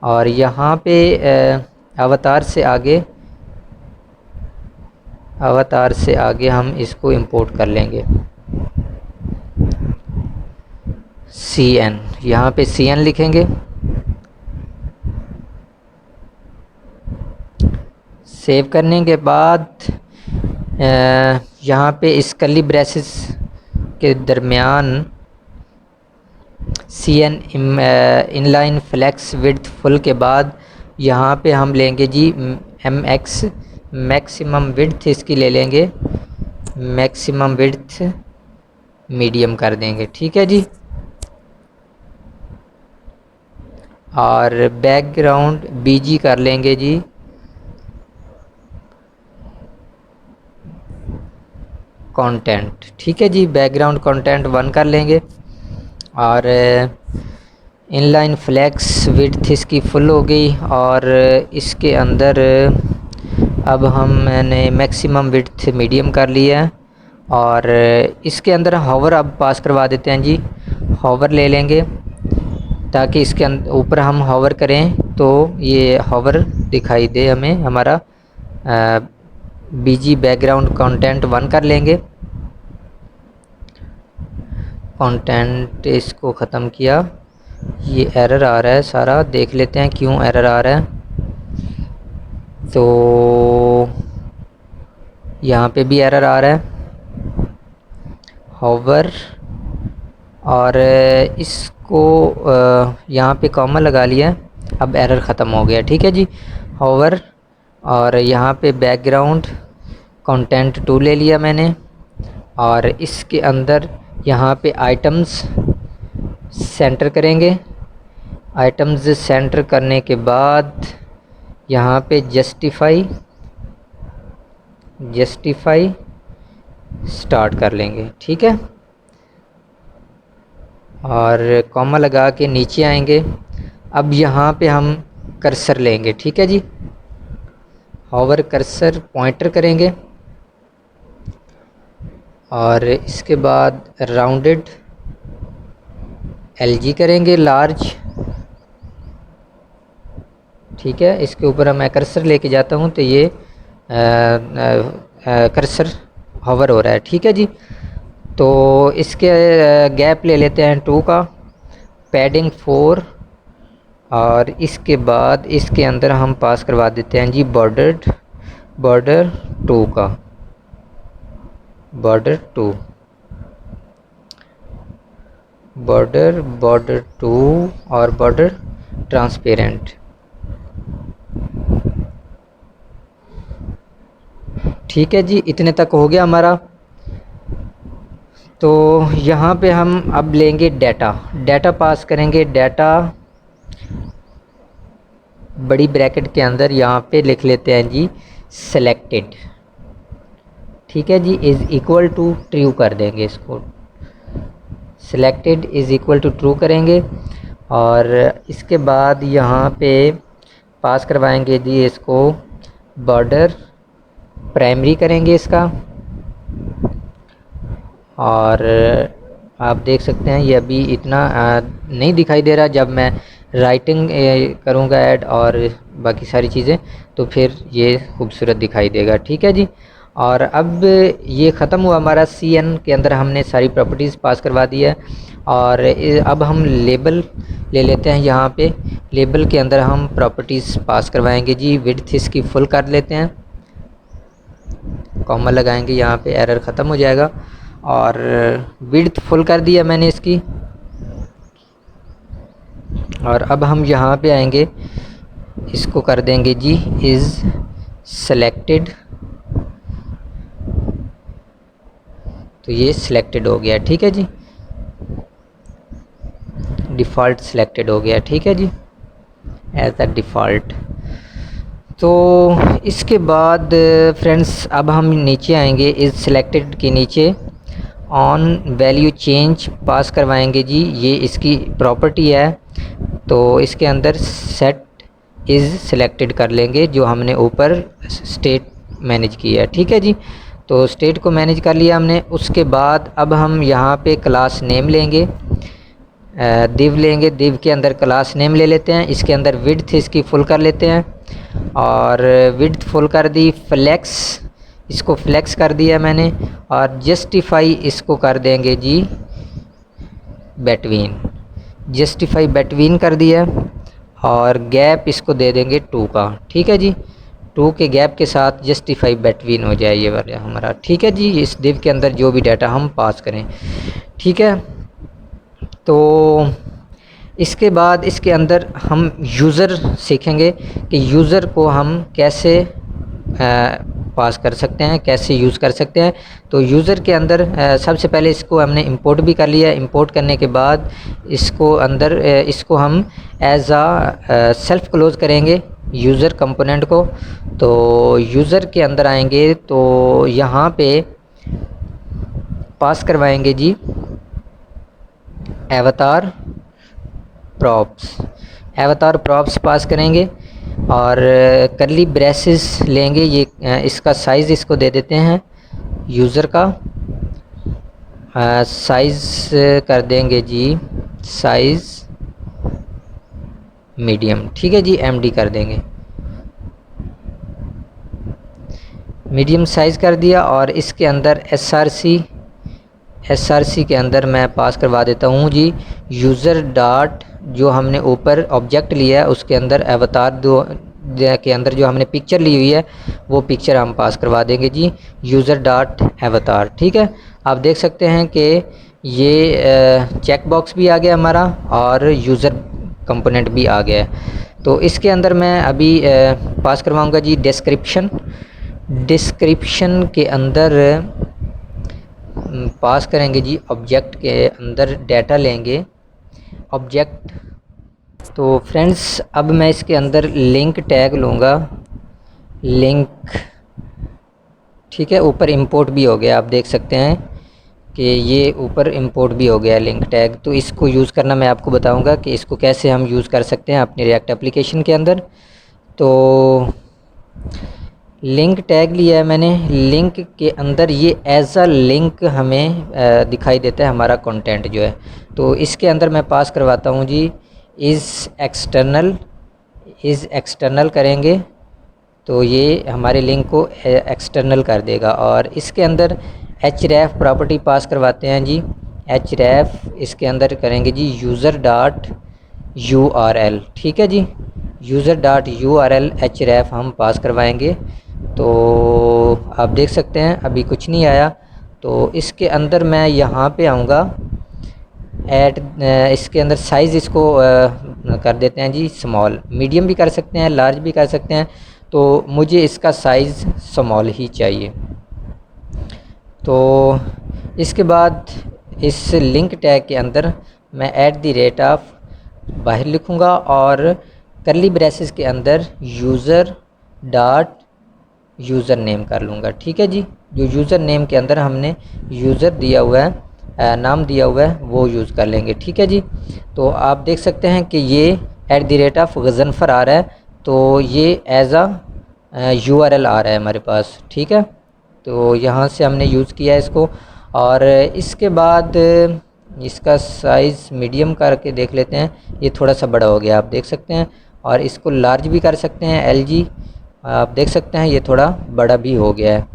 और यहाँ पे अवतार से आगे हम इसको इंपोर्ट कर लेंगे CN, यहाँ पे CN लिखेंगे। सेव करने के बाद यहाँ पे इस कर्ली ब्रेसेस के दरमियान CN inline flex width full के बाद यहाँ पे हम लेंगे जी MX, मैक्सिमम विड्थ इसकी ले लेंगे, मैक्सिमम विड्थ मीडियम कर देंगे, ठीक है जी। और बैकग्राउंड BG कर लेंगे जी कंटेंट, ठीक है जी। बैकग्राउंड कंटेंट 1 कर लेंगे। और इनलाइन फ्लैक्स विड्थ इसकी फुल हो गई। और इसके अंदर अब मैंने मैक्सिमम विड्थ मीडियम कर लिया है। और इसके अंदर हॉवर अब पास करवा देते हैं जी, हॉवर ले लेंगे ताकि इसके ऊपर हम हॉवर करें तो ये हॉवर दिखाई दे हमें हमारा। BG बैकग्राउंड कंटेंट 1 कर लेंगे। कंटेंट इसको ख़त्म किया। ये एरर आ रहा है सारा, देख लेते हैं क्यों एरर आ रहा है। तो यहाँ पे भी एरर आ रहा है हॉवर। और इसको यहाँ पे कॉमा लगा लिया है, अब एरर ख़त्म हो गया, ठीक है जी। हॉवर और यहाँ पे बैकग्राउंड कंटेंट 2 ले लिया मैंने। और इसके अंदर यहाँ पे आइटम्स सेंटर करेंगे। आइटम्स सेंटर करने के बाद यहाँ पे जस्टिफाई स्टार्ट कर लेंगे, ठीक है। और कॉमा लगा के नीचे आएंगे। अब यहाँ पे हम कर्सर लेंगे, ठीक है जी। हॉवर कर्सर पॉइंटर करेंगे और इसके बाद राउंडेड LG करेंगे, लार्ज, ठीक है। इसके ऊपर मैं कर्सर लेके जाता हूँ तो ये कर्सर हॉवर हो रहा है, ठीक है जी। तो इसके गैप ले लेते हैं 2 का, पैडिंग 4। और इसके बाद इसके अंदर हम पास करवा देते हैं जी बॉर्डर 2 का, बॉर्डर 2 और बॉर्डर ट्रांसपेरेंट, ठीक है जी। इतने तक हो गया हमारा। तो यहाँ पे हम अब लेंगे डाटा पास करेंगे। डाटा बड़ी ब्रैकेट के अंदर यहाँ पे लिख लेते हैं जी सेलेक्टेड, ठीक है जी। इज़ इक्वल टू ट्रू कर देंगे इसको, selected is equal to true करेंगे। और इसके बाद यहाँ पे पास करवाएंगे जी इसको बॉर्डर प्राइमरी करेंगे इसका। और आप देख सकते हैं ये अभी इतना नहीं दिखाई दे रहा, जब मैं राइटिंग करूँगा ऐड और बाकी सारी चीज़ें तो फिर ये खूबसूरत दिखाई देगा, ठीक है जी। और अब ये ख़त्म हुआ हमारा। CN के अंदर हमने सारी प्रॉपर्टीज़ पास करवा दी है। और अब हम लेबल ले लेते हैं। यहाँ पे लेबल के अंदर हम प्रॉपर्टीज़ पास करवाएंगे जी। विड्थ इसकी फुल कर लेते हैं, कॉमा लगाएंगे, यहाँ पे एरर ख़त्म हो जाएगा। और विड्थ फुल कर दिया मैंने इसकी। और अब हम यहाँ पे आएंगे, इसको कर देंगे जी इज़ सेलेक्टेड, तो ये सिलेक्टेड हो गया, ठीक है जी। डिफ़ॉल्ट सिलेक्टेड हो गया, ठीक है जी, एज अ डिफ़ॉल्ट। तो इसके बाद फ्रेंड्स अब हम नीचे आएंगे, इज़ सिलेक्टेड के नीचे ऑन वैल्यू चेंज पास करवाएंगे जी। ये इसकी प्रॉपर्टी है, तो इसके अंदर सेट इज़ सिलेक्टेड कर लेंगे जो हमने ऊपर स्टेट मैनेज किया है, ठीक है जी। तो स्टेट को मैनेज कर लिया हमने। उसके बाद अब हम यहाँ पे क्लास नेम लेंगे, दिव लेंगे। दिव के अंदर क्लास नेम ले लेते हैं। इसके अंदर विड्थ इसकी फुल कर लेते हैं। और विड्थ फुल कर दी। फ्लेक्स, इसको फ्लेक्स कर दिया मैंने। और जस्टिफाई इसको कर देंगे जी बेटवीन, जस्टिफाई बेटवीन कर दिया। और गैप इसको दे देंगे 2 का, ठीक है जी। 2 के गैप के साथ जस्टिफाई बेटवीन हो जाए ये वाला हमारा, ठीक है जी। इस दिव के अंदर जो भी डाटा हम पास करें, ठीक है। तो इसके बाद इसके अंदर हम यूज़र सीखेंगे कि यूज़र को हम कैसे पास कर सकते हैं, कैसे यूज़ कर सकते हैं। तो यूज़र के अंदर सबसे पहले इसको हमने इंपोर्ट भी कर लिया। इंपोर्ट करने के बाद इसको अंदर इसको हम एज आ सेल्फ क्लोज़ करेंगे यूज़र कंपोनेंट को। तो यूज़र के अंदर आएंगे तो यहाँ पे पास करवाएंगे जी एवतार प्रॉप्स। एवतार प्रॉप्स पास करेंगे और करली ब्रेसेस लेंगे। ये इसका साइज़ इसको दे देते हैं यूज़र का साइज़ कर देंगे जी साइज़ मीडियम, ठीक है जी, एमडी कर देंगे, मीडियम साइज़ कर दिया। और इसके अंदर एसआरसी के अंदर मैं पास करवा देता हूँ जी यूज़र डॉट, जो हमने ऊपर ऑब्जेक्ट लिया है उसके अंदर अवतार दो के अंदर जो हमने पिक्चर ली हुई है वो पिक्चर हम पास करवा देंगे जी यूज़र डॉट अवतार। ठीक है, आप देख सकते हैं कि ये चेक बॉक्स भी आ गया हमारा और यूज़र कंपोनेंट भी आ गया है। तो इसके अंदर मैं अभी पास करवाऊँगा जी डिस्क्रिप्शन। डिस्क्रिप्शन के अंदर पास करेंगे जी ऑब्जेक्ट के अंदर डाटा लेंगे ऑब्जेक्ट। तो फ्रेंड्स अब मैं इसके अंदर लिंक टैग लूँगा, लिंक, ठीक है। ऊपर इंपोर्ट भी हो गया, आप देख सकते हैं कि ये ऊपर इंपोर्ट भी हो गया लिंक टैग। तो इसको यूज़ करना मैं आपको बताऊंगा कि इसको कैसे हम यूज़ कर सकते हैं अपनी रिएक्ट एप्लीकेशन के अंदर। तो लिंक टैग लिया है मैंने, लिंक के अंदर ये एज अ लिंक हमें दिखाई देता है हमारा कंटेंट जो है। तो इसके अंदर मैं पास करवाता हूँ जी इज़ एक्सटर्नल करेंगे तो ये हमारे लिंक को एक्सटर्नल कर देगा। और इसके अंदर href प्रॉपर्टी पास करवाते हैं जी, href इसके अंदर करेंगे जी यूज़र डॉट url, ठीक है जी, यूज़र डॉट url href हम पास करवाएंगे। तो आप देख सकते हैं अभी कुछ नहीं आया। तो इसके अंदर मैं यहाँ पे आऊँगा इसके अंदर साइज़ इसको कर देते हैं जी स्मॉल, मीडियम भी कर सकते हैं, लार्ज भी कर सकते हैं। तो मुझे इसका साइज़ स्मॉल ही चाहिए। तो इसके बाद इस लिंक टैग के अंदर मैं @ बाहर लिखूँगा और करली ब्रेसेस के अंदर यूज़र डॉट यूज़र नेम कर लूँगा, ठीक है जी। जो यूज़र नेम के अंदर हमने यूज़र दिया हुआ है, नाम दिया हुआ है, वो यूज़ कर लेंगे, ठीक है जी। तो आप देख सकते हैं कि ये @ गज़नफ़र आ रहा है, तो ये एज अ URL आ रहा है हमारे पास, ठीक है। तो यहाँ से हमने यूज़ किया है इसको। और इसके बाद इसका साइज़ मीडियम करके देख लेते हैं, ये थोड़ा सा बड़ा हो गया, आप देख सकते हैं। और इसको लार्ज भी कर सकते हैं, LG, आप देख सकते हैं ये थोड़ा बड़ा भी हो गया है,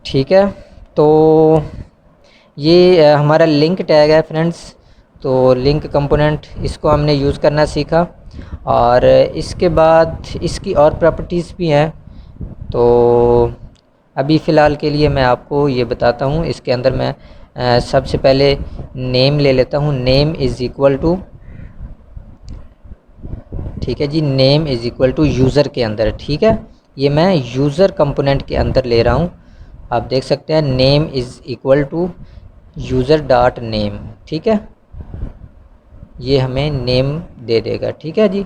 ठीक है। तो ये हमारा लिंक टैग है फ्रेंड्स। तो लिंक कंपोनेंट इसको हमने यूज़ करना सीखा। और इसके बाद इसकी और प्रॉपर्टीज़ भी हैं। तो अभी फ़िलहाल के लिए मैं आपको ये बताता हूँ। इसके अंदर मैं सबसे पहले नेम ले लेता हूँ, नेम इज़ इक्वल टू, ठीक है जी, name is equal to user के अंदर, ठीक है। ये मैं यूज़र कंपोनेंट के अंदर ले रहा हूँ, आप देख सकते हैं name is equal to user dot name, ठीक है। ये हमें नेम दे देगा, ठीक है जी।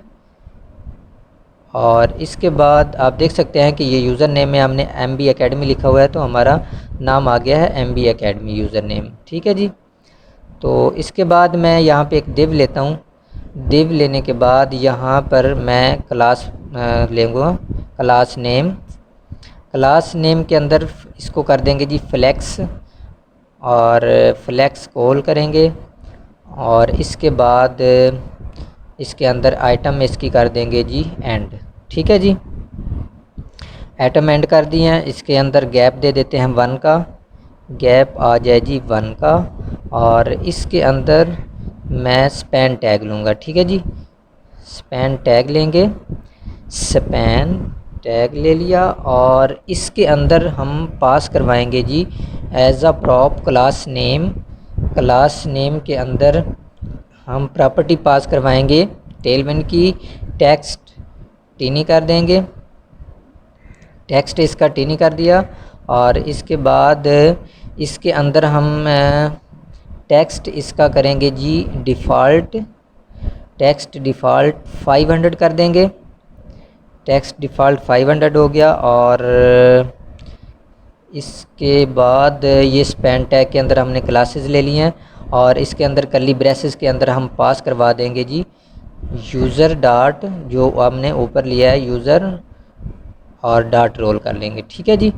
और इसके बाद आप देख सकते हैं कि ये यूज़र नेम में हमने MB Academy लिखा हुआ है, तो हमारा नाम आ गया है MB Academy यूज़र नेम, ठीक है जी। तो इसके बाद मैं यहाँ पे एक div लेता हूँ। div लेने के बाद यहाँ पर मैं क्लास लूँगा, क्लास नेम। क्लास नेम के अंदर इसको कर देंगे जी फ्लेक्स, और फ्लेक्स कॉल करेंगे। और इसके बाद इसके अंदर आइटम इसकी कर देंगे जी एंड, ठीक है जी। आइटम एंड कर दिए हैं। इसके अंदर गैप दे देते हैं 1 का, गैप आ जाए जी 1 का। और इसके अंदर मैं स्पैन टैग लूँगा, ठीक है जी, स्पैन टैग लेंगे, स्पैन टैग ले लिया। और इसके अंदर हम पास करवाएंगे जी as a prop class name. Class name के अंदर हम प्रॉपर्टी पास करवाएंगे टेलविन की, टेक्स्ट टीनी कर देंगे, टेक्स्ट इसका टीनी कर दिया। और इसके बाद इसके अंदर हम टेक्स्ट इसका करेंगे जी डिफ़ॉल्ट, टेक्स्ट डिफ़ॉल्ट 500 कर देंगे, टेक्स्ट डिफ़ॉल्ट 500 हो गया। और इसके बाद ये स्पैन टैग के अंदर हमने क्लासेस ले ली हैं और इसके अंदर कर्ली ब्रेसेस के अंदर हम पास करवा देंगे जी यूज़र डॉट, जो हमने ऊपर लिया है यूज़र और डॉट रोल कर लेंगे। ठीक है जी,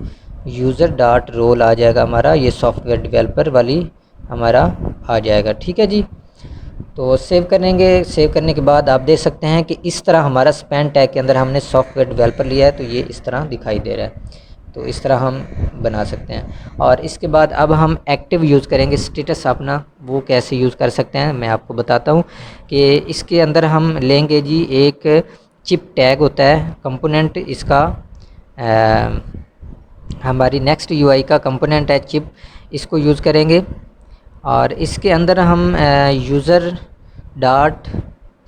यूज़र डॉट रोल आ जाएगा हमारा, ये सॉफ्टवेयर डेवलपर वाली हमारा आ जाएगा। ठीक है जी, तो सेव करेंगे। सेव करने के बाद आप देख सकते हैं कि इस तरह हमारा स्पैन टैग के अंदर हमने सॉफ्टवेयर डेवलपर लिया है, तो ये इस तरह दिखाई दे रहा है। तो इस तरह हम बना सकते हैं। और इसके बाद अब हम एक्टिव यूज़ करेंगे स्टेटस अपना, वो कैसे यूज़ कर सकते हैं मैं आपको बताता हूँ। कि इसके अंदर हम लेंगे जी एक चिप टैग होता है कंपोनेंट, इसका हमारी नेक्स्ट यूआई का कंपोनेंट है चिप, इसको यूज़ करेंगे। और इसके अंदर हम यूज़र डॉट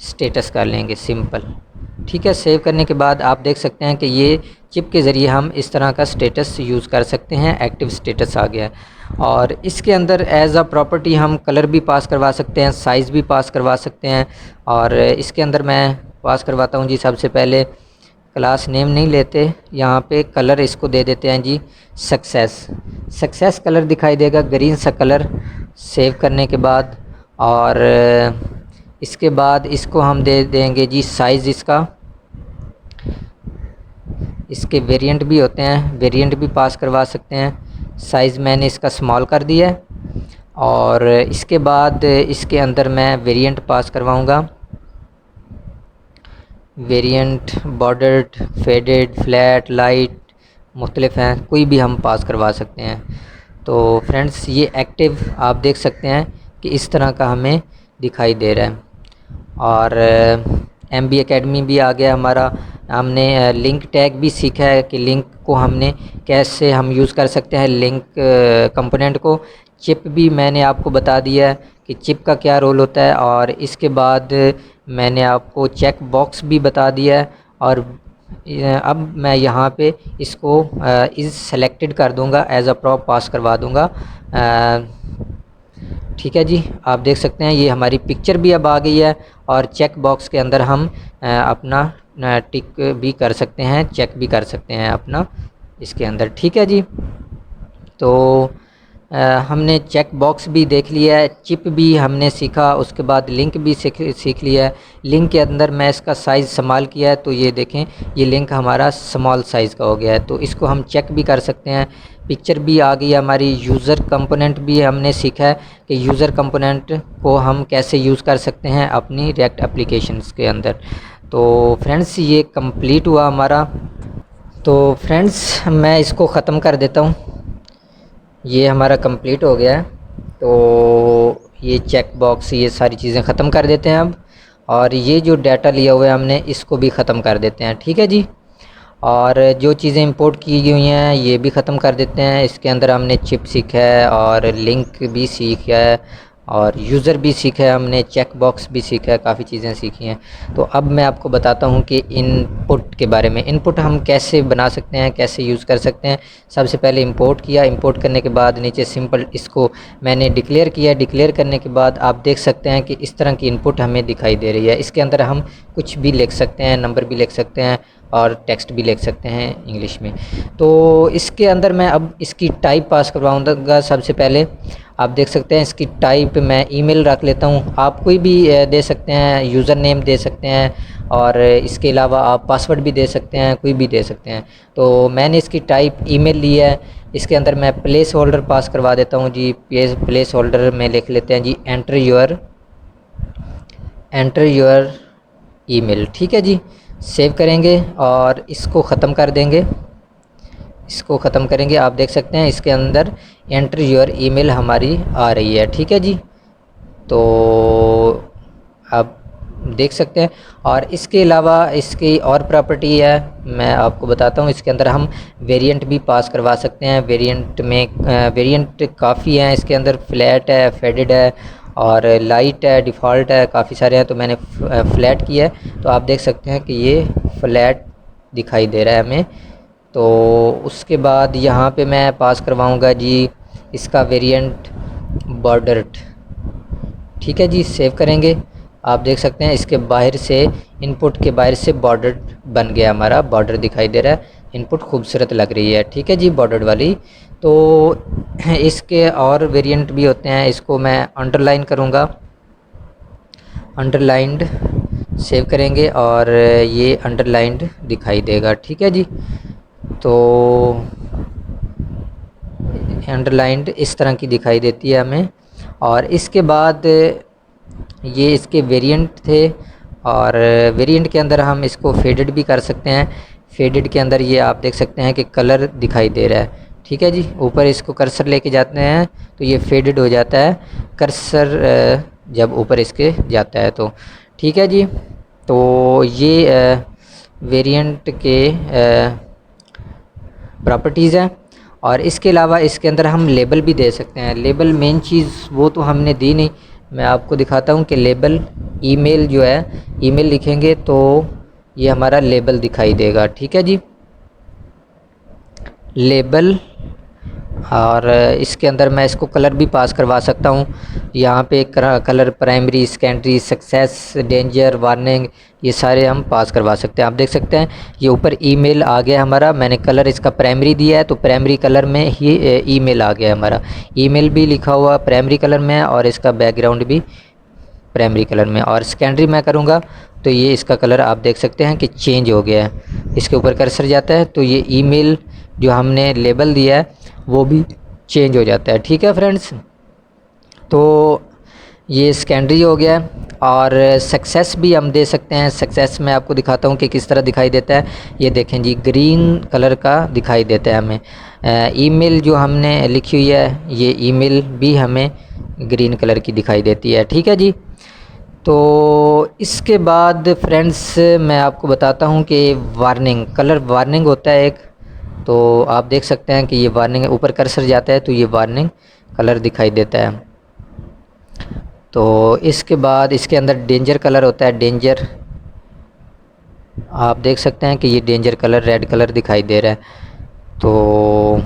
स्टेटस कर लेंगे सिंपल। ठीक है, सेव करने के बाद आप देख सकते हैं कि ये चिप के ज़रिए हम इस तरह का स्टेटस यूज़ कर सकते हैं, एक्टिव स्टेटस आ गया है। और इसके अंदर एज अ प्रॉपर्टी हम कलर भी पास करवा सकते हैं, साइज़ भी पास करवा सकते हैं। और इसके अंदर मैं पास करवाता हूँ जी, सबसे पहले क्लास नेम नहीं लेते, यहाँ पे कलर इसको दे देते हैं जी सक्सेस, सक्सेस कलर दिखाई देगा ग्रीन सा कलर। सेव करने के बाद और इसके बाद इसको हम दे देंगे जी साइज़ इसका, इसके वेरिएंट भी होते हैं, वेरिएंट भी पास करवा सकते हैं। साइज़ मैंने इसका स्मॉल कर दिया है। और इसके बाद इसके अंदर मैं वेरिएंट पास करवाऊँगा, variant bordered, faded, flat, light मुख्तलिफ हैं, कोई भी हम पास करवा सकते हैं। तो फ्रेंड्स ये एक्टिव आप देख सकते हैं कि इस तरह का हमें दिखाई दे रहा है। और MB एकेडमी भी आ गया हमारा। हमने लिंक टैग भी सीखा है कि लिंक को हमने कैसे हम यूज़ कर सकते हैं, लिंक कंपोनेंट को। चिप भी मैंने आपको बता दिया है कि चिप का क्या रोल होता है। और इसके बाद मैंने आपको चेक बॉक्स भी बता दिया है। और अब मैं यहाँ पे इसको इज़ सेलेक्टेड कर दूँगा, एज अ प्रॉप पास करवा दूँगा। ठीक है जी, आप देख सकते हैं ये हमारी पिक्चर भी अब आ गई है। और चेक बॉक्स के अंदर हम अपना टिक भी कर सकते हैं, चेक भी कर सकते हैं अपना इसके अंदर। ठीक है जी, तो हमने चेक बॉक्स भी देख लिया है, चिप भी हमने सीखा, उसके बाद लिंक भी सीख लिया है। लिंक के अंदर मैं इसका साइज़ संभाल किया है, तो ये देखें ये लिंक हमारा स्मॉल साइज़ का हो गया है, तो इसको हम चेक भी कर सकते हैं। पिक्चर भी आ गई है हमारी। यूज़र कंपोनेंट भी हमने सीखा है कि यूज़र कंपोनेंट को हम कैसे यूज़ कर सकते हैं अपनी रिएक्ट एप्लीकेशंस के अंदर। तो फ्रेंड्स ये कंप्लीट हुआ हमारा। तो फ्रेंड्स मैं इसको ख़त्म कर देता हूँ, ये हमारा कंप्लीट हो गया है। तो ये चेक बॉक्स ये सारी चीज़ें ख़त्म कर देते हैं अब। और ये जो डाटा लिया हुआ है हमने इसको भी ख़त्म कर देते हैं। ठीक है जी, और जो चीज़ें इंपोर्ट की गई हैं ये भी ख़त्म कर देते हैं। इसके अंदर हमने चिप सीखा है और लिंक भी सीखा है और यूज़र भी सीखा है हमने, चेक बॉक्स भी सीखा है, काफ़ी चीज़ें सीखी हैं। तो अब मैं आपको बताता हूँ कि इनपुट के बारे में। इनपुट हम कैसे बना सकते हैं, कैसे यूज़ कर सकते हैं। सबसे पहले इंपोर्ट किया, इंपोर्ट करने के बाद नीचे सिंपल इसको मैंने डिक्लेयर किया। डिक्लेयर करने के बाद आप देख सकते हैं कि इस तरह की इनपुट हमें दिखाई दे रही है। इसके अंदर हम कुछ भी लिख सकते हैं, नंबर भी लिख सकते हैं और टेक्स्ट भी लिख सकते हैं इंग्लिश में। तो इसके अंदर मैं अब इसकी टाइप पास करवाऊँगा। सबसे पहले आप देख सकते हैं इसकी टाइप मैं ईमेल रख लेता हूँ, आप कोई भी दे सकते हैं, यूज़र नेम दे सकते हैं और इसके अलावा आप पासवर्ड भी दे सकते हैं, कोई भी दे सकते हैं। तो मैंने इसकी टाइप ईमेल ली है। इसके अंदर मैं प्लेस होल्डर पास करवा देता हूँ जी। प्लेस होल्डर में लिख लेते हैं जी एंटर योर ईमेल। ठीक है जी, सेव करेंगे और इसको ख़त्म कर देंगे। इसको ख़त्म करेंगे, आप देख सकते हैं इसके अंदर एंटर योर ईमेल हमारी आ रही है। ठीक है जी, तो आप देख सकते हैं। और इसके अलावा इसकी और प्रॉपर्टी है, मैं आपको बताता हूँ। इसके अंदर हम वेरिएंट भी पास करवा सकते हैं। वेरिएंट में वेरिएंट काफ़ी हैं इसके अंदर, फ्लैट है, फेडेड है और लाइट है, डिफ़ॉल्ट है, काफ़ी सारे हैं, तो मैंने फ्लैट किया है। तो आप देख सकते हैं कि ये फ्लैट दिखाई दे रहा है हमें। तो उसके बाद यहाँ पे मैं पास करवाऊँगा जी इसका वेरिएंट बॉर्डर्ड। ठीक है जी, सेव करेंगे। आप देख सकते हैं इसके बाहर से, इनपुट के बाहर से बॉर्डर बन गया, हमारा बॉर्डर दिखाई दे रहा है। इनपुट खूबसूरत लग रही है। ठीक है जी, बॉर्डर वाली। तो इसके और वेरिएंट भी होते हैं, इसको मैं अंडरलाइन करूँगा, अंडरलाइंड सेव करेंगे और ये अंडरलाइंड दिखाई देगा। ठीक है जी, तो अंडरलाइंड इस तरह की दिखाई देती है हमें। और इसके बाद ये इसके वेरिएंट थे, और वेरिएंट के अंदर हम इसको फेडेड भी कर सकते हैं। फेडेड के अंदर ये आप देख सकते हैं कि कलर दिखाई दे रहा है। ठीक है जी, ऊपर इसको कर्सर लेके जाते हैं तो ये फेडेड हो जाता है, कर्सर जब ऊपर इसके जाता है तो। ठीक है जी, तो ये वेरिएंट के प्रॉपर्टीज़ हैं। और इसके अलावा इसके अंदर हम लेबल भी दे सकते हैं। लेबल मेन चीज़ वो तो हमने दी नहीं, मैं आपको दिखाता हूँ कि लेबल ईमेल जो है, ईमेल लिखेंगे तो ये हमारा लेबल दिखाई देगा। ठीक है जी, लेबल। और इसके अंदर मैं इसको कलर भी पास करवा सकता हूँ। यहाँ पे colour primary, secondary, success, danger, warning, ये सारे हम पास करवा सकते हैं। आप देख सकते हैं ये ऊपर ईमेल आ गया हमारा, मैंने कलर इसका प्राइमरी दिया है तो प्राइमरी कलर में ही ईमेल आ गया हमारा। ईमेल भी लिखा हुआ प्राइमरी कलर में है और इसका बैकग्राउंड भी प्राइमरी कलर में। और सेकेंडरी मैं करूँगा तो ये इसका कलर आप देख सकते हैं कि चेंज हो गया है। इसके ऊपर कर्सर जाता है तो ये ईमेल जो हमने लेबल दिया है वो भी चेंज हो जाता है। ठीक है फ्रेंड्स, तो ये सेकेंडरी हो गया। और सक्सेस भी हम दे सकते हैं। सक्सेस मैं आपको दिखाता हूँ कि किस तरह दिखाई देता है। ये देखें जी, ग्रीन कलर का दिखाई देता है हमें। ईमेल जो हमने लिखी हुई है, ये ईमेल भी हमें ग्रीन कलर की दिखाई देती है। ठीक है जी, तो इसके बाद फ्रेंड्स मैं आपको बताता हूँ कि वार्निंग, कलर वार्निंग होता है एक। तो आप देख सकते हैं कि ये वार्निंग ऊपर कर्सर जाता है तो ये वार्निंग कलर दिखाई देता है। तो इसके बाद इसके अंदर डेंजर कलर होता है, डेंजर। आप देख सकते हैं कि ये डेंजर कलर रेड कलर दिखाई दे रहा है। तो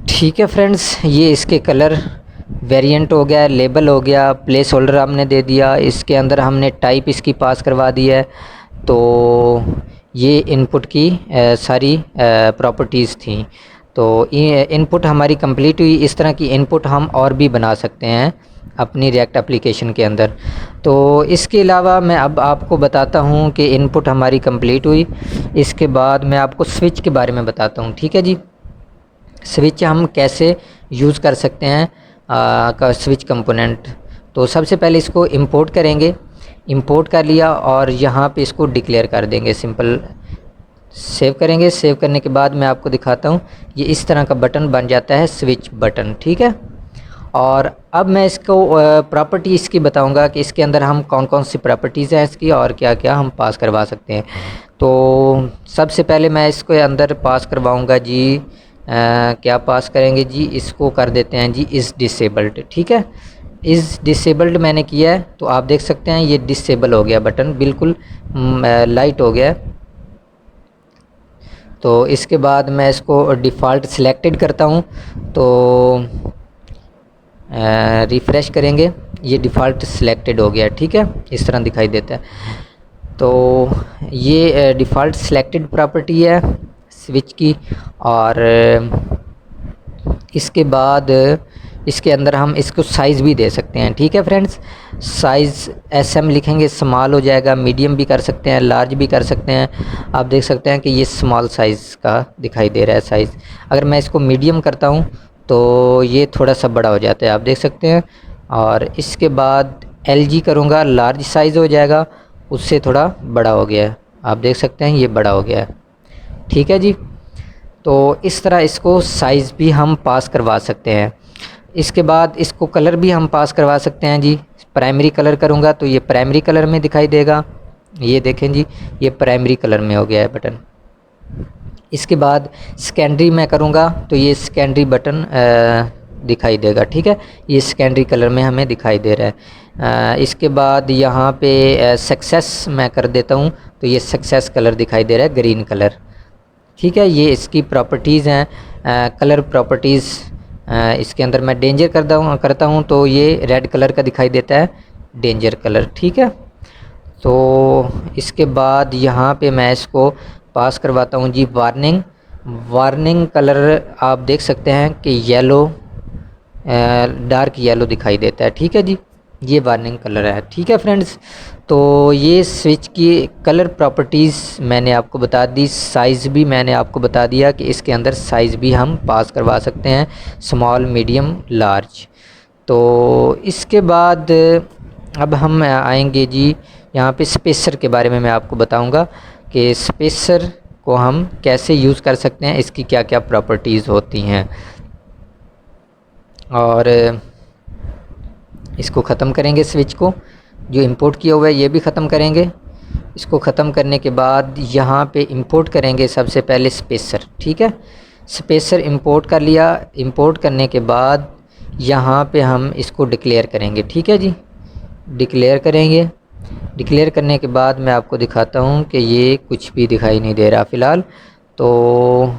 ठीक है फ्रेंड्स, ये इसके कलर वेरिएंट हो गया, लेबल हो गया, प्लेस होल्डर हमने दे दिया। इसके अंदर हमने टाइप इसकी पास करवा दी है। तो ये इनपुट की सारी प्रॉपर्टीज़ थी। तो इनपुट हमारी कंप्लीट हुई। इस तरह की इनपुट हम और भी बना सकते हैं अपनी रिएक्ट एप्लीकेशन के अंदर। तो इसके अलावा मैं अब आपको बताता हूँ कि इनपुट हमारी कंप्लीट हुई। इसके बाद मैं आपको स्विच के बारे में बताता हूँ। ठीक है जी, स्विच हम कैसे यूज़ कर सकते हैं का स्विच कंपोनेंट। तो सबसे पहले इसको इंपोर्ट करेंगे, इंपोर्ट कर लिया और यहाँ पे इसको डिक्लेयर कर देंगे, सिंपल सेव करेंगे। सेव करने के बाद मैं आपको दिखाता हूँ, ये इस तरह का बटन बन जाता है, स्विच बटन। ठीक है, और अब मैं इसको प्रॉपर्टी इसकी बताऊंगा कि इसके अंदर हम कौन कौन सी प्रॉपर्टीज़ हैं इसकी और क्या क्या हम पास करवा सकते हैं। तो सबसे पहले मैं इसको अंदर पास करवाऊंगा जी, क्या पास करेंगे जी, इसको कर देते हैं जी इज़ डिसेबल्ड। ठीक है, इज़ डिसेबल्ड मैंने किया है तो आप देख सकते हैं ये डिसेबल हो गया, बटन बिल्कुल लाइट हो गया। तो इसके बाद मैं इसको डिफ़ॉल्ट सिलेक्टेड करता हूँ, तो रिफ़्रेश करेंगे, ये डिफ़ॉल्ट सिलेक्टेड हो गया। ठीक है, इस तरह दिखाई देता है। तो ये डिफ़ॉल्ट सिलेक्टेड प्रॉपर्टी है स्विच की। और इसके बाद इसके अंदर हम इसको साइज़ भी दे सकते हैं। ठीक है फ्रेंड्स, साइज़ SM लिखेंगे, स्मॉल हो जाएगा, मीडियम भी कर सकते हैं, लार्ज भी कर सकते हैं। आप देख सकते हैं कि ये स्मॉल साइज़ का दिखाई दे रहा है साइज़। अगर मैं इसको मीडियम करता हूँ तो ये थोड़ा सा बड़ा हो जाता है, आप देख सकते हैं। और इसके बाद LG करूँगा, लार्ज साइज़ हो जाएगा, उससे थोड़ा बड़ा हो गया है, आप देख सकते हैं ये बड़ा हो गया है। ठीक है जी, तो इस तरह इसको साइज़ भी हम पास करवा सकते हैं। इसके बाद इसको कलर भी हम पास करवा सकते हैं जी। प्राइमरी कलर करूँगा तो ये प्राइमरी कलर में दिखाई देगा, ये देखें जी, ये प्राइमरी कलर में हो गया है बटन। इसके बाद सेकेंडरी मैं करूँगा तो ये सेकेंडरी बटन दिखाई देगा। ठीक है, ये सेकेंडरी कलर में हमें दिखाई दे रहा है। इसके बाद यहाँ पे सक्सेस मैं कर देता हूँ, तो ये सक्सेस कलर दिखाई दे रहा है, ग्रीन कलर। ठीक है, ये इसकी प्रॉपर्टीज़ हैं, कलर प्रॉपर्टीज़। इसके अंदर मैं डेंजर करता हूँ तो ये रेड कलर का दिखाई देता है, डेंजर कलर। ठीक है, तो इसके बाद यहाँ पे मैं इसको पास करवाता हूँ जी वार्निंग। वार्निंग कलर आप देख सकते हैं कि येलो, डार्क येलो दिखाई देता है। ठीक है जी, ये वार्निंग कलर है। ठीक है फ्रेंड्स, तो ये स्विच की कलर प्रॉपर्टीज़ मैंने आपको बता दी। साइज़ भी मैंने आपको बता दिया कि इसके अंदर साइज़ भी हम पास करवा सकते हैं, स्मॉल, मीडियम, लार्ज। तो इसके बाद अब हम आएंगे जी यहाँ पे स्पेसर के बारे में मैं आपको बताऊंगा कि स्पेसर को हम कैसे यूज़ कर सकते हैं, इसकी क्या क्या प्रॉपर्टीज़ होती हैं। और इसको ख़त्म करेंगे, स्विच को जो इंपोर्ट किया हुआ है ये भी ख़त्म करेंगे। इसको ख़त्म करने के बाद यहाँ पे इंपोर्ट करेंगे सबसे पहले स्पेसर। ठीक है, स्पेसर इंपोर्ट कर लिया। इंपोर्ट करने के बाद यहाँ पे हम इसको डिक्लेयर करेंगे। ठीक है जी, डिक्लेयर करेंगे। डिक्लेयर करने के बाद मैं आपको दिखाता हूँ कि ये कुछ भी दिखाई नहीं दे रहा फ़िलहाल। तो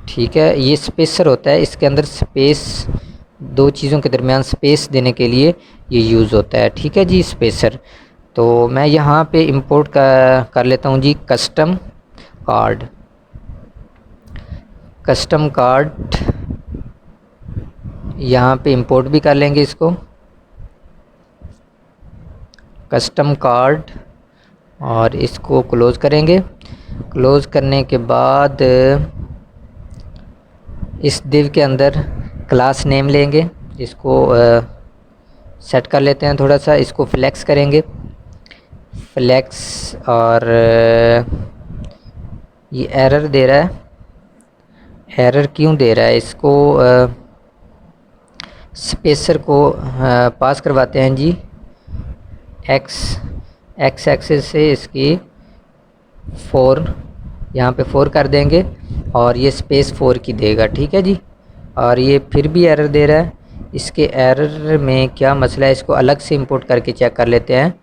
ठीक है, ये स्पेसर होता है, इसके अंदर स्पेस, दो चीज़ों के दरमियान स्पेस देने के लिए ये यूज़ होता है। ठीक है जी, स्पेसर। तो मैं यहाँ पे इंपोर्ट कर लेता हूँ जी कस्टम कार्ड। कस्टम कार्ड यहाँ पे इंपोर्ट भी कर लेंगे इसको, कस्टम कार्ड, और इसको क्लोज़ करेंगे। क्लोज़ करने के बाद इस दिव के अंदर क्लास नेम लेंगे, इसको सेट कर लेते हैं थोड़ा सा, इसको फ्लेक्स करेंगे, फ्लेक्स। और ये एरर दे रहा है, एरर क्यों दे रहा है, इसको स्पेसर को पास करवाते हैं जी एक्स एक्सिस से, इसकी 4 यहाँ पे 4 कर देंगे और ये स्पेस 4 की देगा। ठीक है जी, और ये फिर भी एरर दे रहा है। इसके एरर में क्या मसला है, इसको अलग से इंपोर्ट करके चेक कर लेते हैं।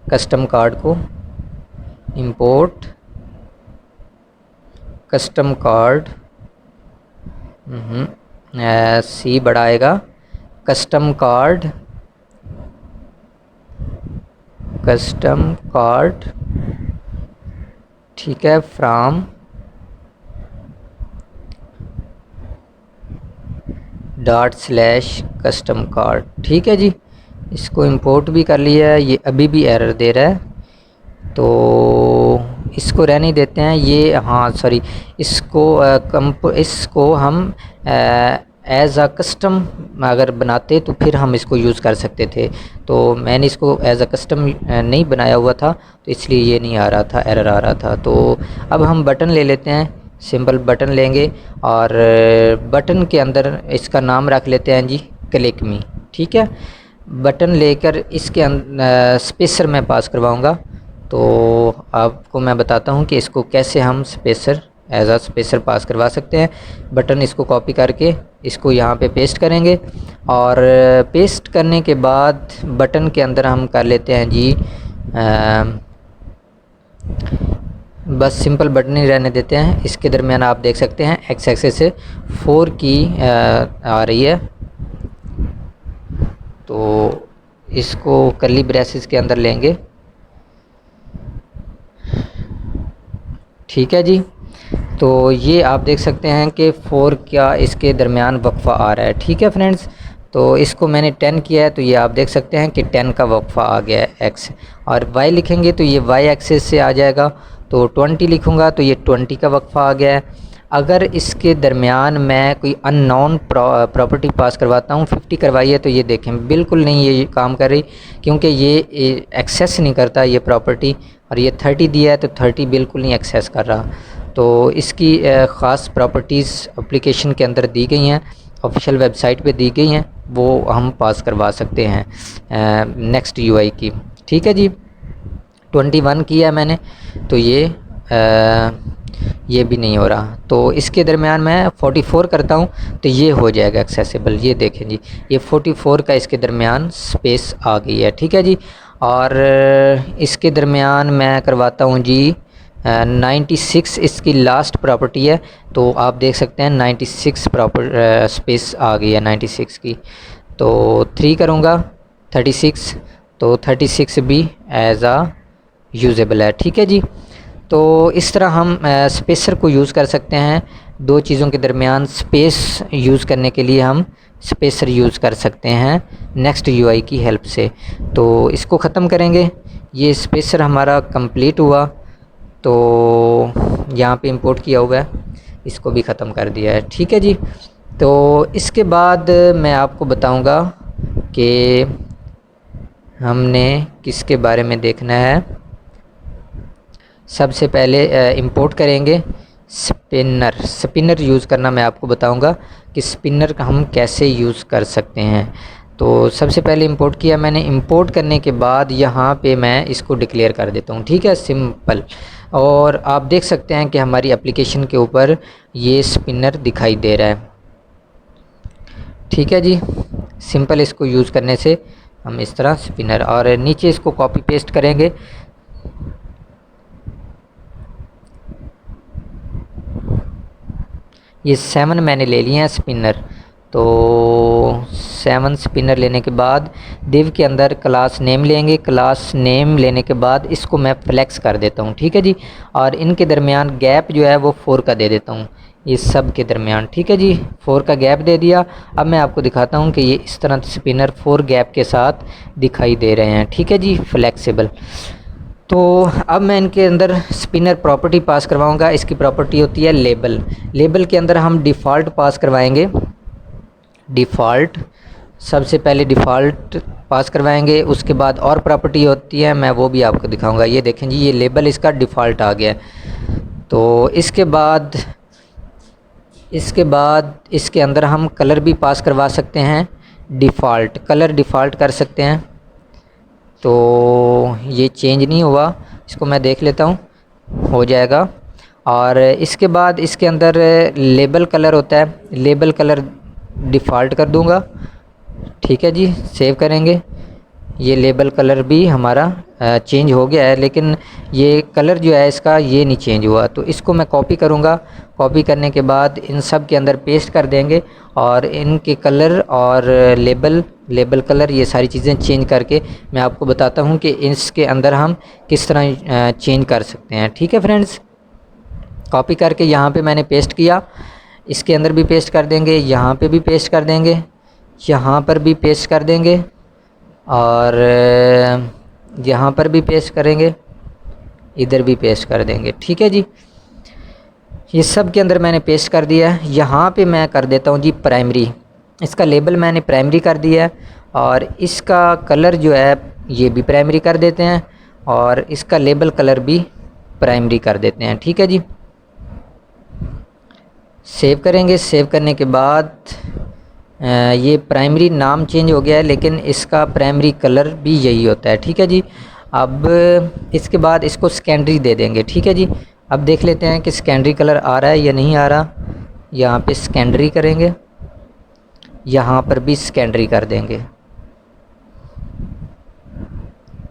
कस्टम कार्ड को इंपोर्ट, कस्टम कार्ड, सी बड़ा आएगा, कस्टम कार्ड, कस्टम कार्ड। ठीक है, फ्राम // कस्टम कार्ड। ठीक है जी, इसको इंपोर्ट भी कर लिया है। ये अभी भी एरर दे रहा है, तो इसको रहने देते हैं। ये हाँ सॉरी, इसको हम एज़ अ कस्टम अगर बनाते तो फिर हम इसको यूज़ कर सकते थे। तो मैंने इसको एज़ अ कस्टम नहीं बनाया हुआ था, तो इसलिए ये नहीं आ रहा था, एरर आ रहा था। तो अब हम बटन ले लेते हैं, सिंपल बटन लेंगे और बटन के अंदर इसका नाम रख लेते हैं जी क्लिक मी। ठीक है, बटन लेकर इसके स्पेसर में पास करवाऊँगा। तो आपको मैं बताता हूँ कि इसको कैसे हम स्पेसर एज आ स्पेसर पास करवा सकते हैं। बटन इसको कॉपी करके इसको यहाँ पे पेस्ट करेंगे और पेस्ट करने के बाद बटन के अंदर हम कर लेते हैं जी बस सिंपल बटन ही रहने देते हैं। इसके दरमियान आप देख सकते हैं एक्स एक्सिस से 4 की आ रही है, तो इसको कर्ली ब्रेसेस के अंदर लेंगे। ठीक है जी, तो ये आप देख सकते हैं कि 4 का इसके दरमियान वक्फ़ा आ रहा है। ठीक है फ्रेंड्स, तो इसको मैंने 10 किया है, तो ये आप देख सकते हैं कि 10 का वक्फ़ा आ गया है एक्स। और वाई लिखेंगे तो ये वाई एक्सिस से आ जाएगा, तो 20 लिखूँगा तो ये 20 का वक्फ़ा आ गया है। अगर इसके दरमियान मैं कोई अननोन प्रॉपर्टी पास करवाता हूँ, 50 करवाई है, तो ये देखें बिल्कुल नहीं ये काम कर रही, क्योंकि ये एक्सेस नहीं करता ये प्रॉपर्टी। और ये 30 दिया है तो 30 बिल्कुल नहीं एक्सेस कर रहा। तो इसकी ख़ास प्रॉपर्टीज़ एप्लीकेशन के अंदर दी गई हैं, ऑफिशियल वेबसाइट पे दी गई हैं, वो हम पास करवा सकते हैं नेक्स्ट यूआई की। ठीक है जी, 21 किया है मैंने, तो ये ये भी नहीं हो रहा। तो इसके दरमियान मैं 44 करता हूँ तो ये हो जाएगा एक्सेसिबल। ये देखें जी, ये 44 का इसके दरमियान स्पेस आ गई है, ठीक है जी। और इसके दरमियान मैं करवाता हूँ जी 96 इसकी लास्ट प्रॉपर्टी है, तो आप देख सकते हैं 96 प्रॉपर स्पेस आ गई है 96 की। तो 3 करूँगा 36, तो 36 भी एज आ यूज़ेबल है, ठीक है जी। तो इस तरह हम स्पेसर को यूज़ कर सकते हैं। दो चीज़ों के दरमियान स्पेस यूज़ करने के लिए हम स्पेसर यूज़ कर सकते हैं नेक्स्ट यूआई की हेल्प से। तो इसको ख़त्म करेंगे। ये स्पेसर हमारा कंप्लीट हुआ, तो यहाँ पे इंपोर्ट किया हुआ है, इसको भी ख़त्म कर दिया है, ठीक है जी। तो इसके बाद मैं आपको बताऊँगा कि हमने किसके बारे में देखना है। सबसे पहले इंपोर्ट करेंगे स्पिनर यूज़ करना मैं आपको बताऊंगा कि स्पिनर का हम कैसे यूज़ कर सकते हैं। तो सबसे पहले इंपोर्ट किया मैंने। इंपोर्ट करने के बाद यहाँ पे मैं इसको डिक्लेयर कर देता हूँ, ठीक है, सिंपल। और आप देख सकते हैं कि हमारी एप्लीकेशन के ऊपर ये स्पिनर दिखाई दे रहा है, ठीक है जी। सिंपल इसको यूज़ करने से हम इस तरह स्पिनर, और नीचे इसको कॉपी पेस्ट करेंगे। ये 7 मैंने ले लिए हैं स्पिनर। तो 7 स्पिनर लेने के बाद दिव के अंदर क्लास नेम लेंगे। क्लास नेम लेने के बाद इसको मैं फ्लेक्स कर देता हूँ, ठीक है जी। और इनके दरमियान गैप जो है वो 4 का दे देता हूँ, ये सब के दरमियान, ठीक है जी। 4 का गैप दे दिया। अब मैं आपको दिखाता हूँ कि ये इस तरह स्पिनर 4 गैप के साथ दिखाई दे रहे हैं, ठीक है जी, फ्लेक्सिबल। तो अब मैं इनके अंदर स्पिनर प्रॉपर्टी पास करवाऊंगा। इसकी प्रॉपर्टी होती है लेबल। लेबल के अंदर हम डिफ़ॉल्ट पास करवाएंगे। डिफ़ॉल्ट, सबसे पहले डिफ़ॉल्ट पास करवाएंगे। उसके बाद और प्रॉपर्टी होती है, मैं वो भी आपको दिखाऊंगा। ये देखें जी, ये लेबल इसका डिफ़ॉल्ट आ गया। तो इसके बाद इसके अंदर हम कलर भी पास करवा सकते हैं। डिफ़ॉल्ट कलर डिफ़ॉल्ट कर सकते हैं। तो ये चेंज नहीं हुआ, इसको मैं देख लेता हूँ, हो जाएगा। और इसके बाद इसके अंदर लेबल कलर होता है, लेबल कलर डिफ़ॉल्ट कर दूँगा, ठीक है जी। सेव करेंगे। ये लेबल कलर भी हमारा चेंज हो गया है, लेकिन ये कलर जो है इसका ये नहीं चेंज हुआ। तो इसको मैं कॉपी करूँगा। कॉपी करने के बाद इन सब के अंदर पेस्ट कर देंगे, और इनके कलर और लेबल कलर ये सारी चीज़ें चेंज करके मैं आपको बताता हूँ कि इसके अंदर हम किस तरह चेंज कर सकते हैं, ठीक है फ्रेंड्स। कॉपी करके यहाँ पे मैंने पेस्ट किया, इसके अंदर भी पेस्ट कर देंगे, यहाँ पे भी पेस्ट कर देंगे, यहाँ पर भी पेस्ट कर देंगे, और यहाँ पर भी पेस्ट करेंगे, इधर भी पेस्ट कर देंगे, ठीक है जी। ये सब के अंदर मैंने पेस्ट कर दिया है। यहाँ पे मैं कर देता हूँ जी प्राइमरी। इसका लेबल मैंने प्राइमरी कर दिया है, और इसका कलर जो है ये भी प्राइमरी कर देते हैं, और इसका लेबल कलर भी प्राइमरी कर देते हैं, ठीक है जी। सेव करेंगे। सेव करने के बाद ये प्राइमरी नाम चेंज हो गया है, लेकिन इसका प्राइमरी कलर भी यही होता है, ठीक है जी। अब इसके बाद इसको सेकेंडरी दे देंगे, ठीक है जी। अब देख लेते हैं कि सेकेंडरी कलर आ रहा है या नहीं आ रहा। यहाँ पे सेकेंडरी करेंगे, यहाँ पर भी सेकेंडरी कर देंगे,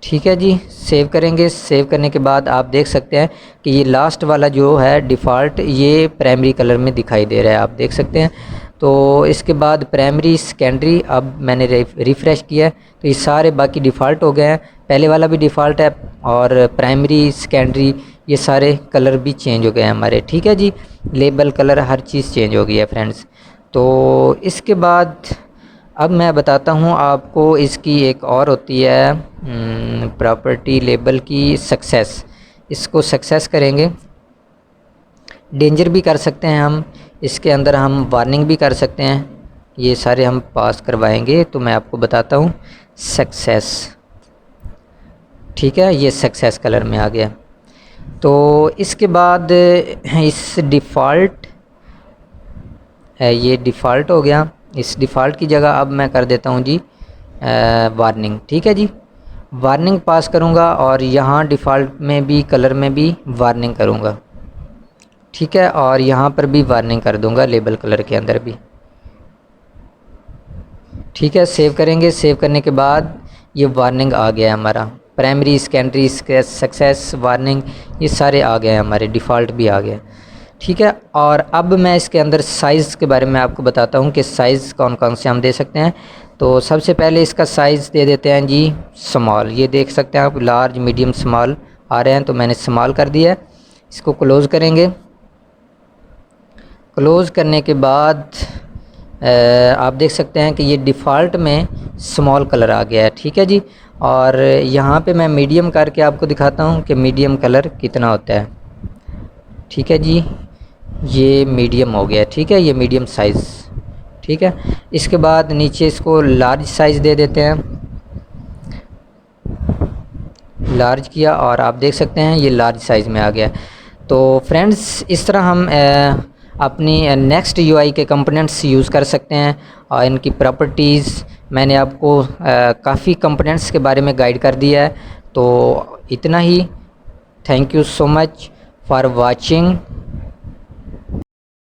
ठीक है जी। सेव करेंगे। सेव करने के बाद आप देख सकते हैं कि ये लास्ट वाला जो है डिफ़ॉल्ट ये प्राइमरी कलर में दिखाई दे रहा है, आप देख सकते हैं। तो इसके बाद प्राइमरी सेकेंडरी, अब मैंने रिफ़्रेश किया है तो ये सारे बाकी डिफ़ॉल्ट हो गए हैं। पहले वाला भी डिफ़ॉल्ट है, और प्राइमरी सेकेंडरी ये सारे कलर भी चेंज हो गए हैं हमारे, ठीक है जी। लेबल कलर हर चीज़ चेंज हो गई है फ्रेंड्स। तो इसके बाद अब मैं बताता हूँ आपको, इसकी एक और होती है प्रॉपर्टी लेबल की, सक्सेस। इसको सक्सेस करेंगे। डेंजर भी कर सकते हैं हम, इसके अंदर हम वार्निंग भी कर सकते हैं। ये सारे हम पास करवाएंगे, तो मैं आपको बताता हूँ सक्सेस, ठीक है। ये सक्सेस कलर में आ गया। तो इसके बाद इस डिफ़ॉल्ट, ये डिफ़ॉल्ट हो गया। इस डिफ़ॉल्ट की जगह अब मैं कर देता हूँ जी वार्निंग, ठीक है जी। वार्निंग पास करूँगा, और यहाँ डिफ़ॉल्ट में भी कलर में भी वार्निंग करूँगा, ठीक है। और यहाँ पर भी वार्निंग कर दूँगा लेबल कलर के अंदर भी। ठीक है, सेव करेंगे। सेव करने के बाद ये वार्निंग आ गया है हमारा, प्राइमरी सेकेंडरी सक्सेस वार्निंग ये सारे आ गए हैं हमारे, डिफ़ॉल्ट भी आ गया। ठीक है, और अब मैं इसके अंदर साइज़ के बारे में आपको बताता हूँ कि साइज़ कौन कौन से हम दे सकते हैं। तो सबसे पहले इसका साइज़ दे देते हैं जी स्मॉल। ये देख सकते हैं आप, लार्ज मीडियम स्मॉल आ रहे हैं, तो मैंने स्मॉल कर दिया है। इसको क्लोज़ करेंगे। क्लोज़ करने के बाद आप देख सकते हैं कि ये डिफ़ॉल्ट में स्मॉल कलर आ गया है। ठीक है जी, और यहाँ पे मैं मीडियम करके आपको दिखाता हूँ कि मीडियम कलर कितना होता है। ठीक है जी, ये मीडियम हो गया। ठीक है, ये मीडियम साइज़। ठीक है, इसके बाद नीचे इसको लार्ज साइज़ दे देते हैं। लार्ज किया और आप देख सकते हैं ये लार्ज साइज़ में आ गया। तो फ्रेंड्स, इस तरह हम अपनी नेक्स्ट यूआई के कंपोनेंट्स यूज़ कर सकते हैं। और इनकी प्रॉपर्टीज़ मैंने आपको काफ़ी कंपोनेंट्स के बारे में गाइड कर दिया है। तो इतना ही। Thank you so much for watching.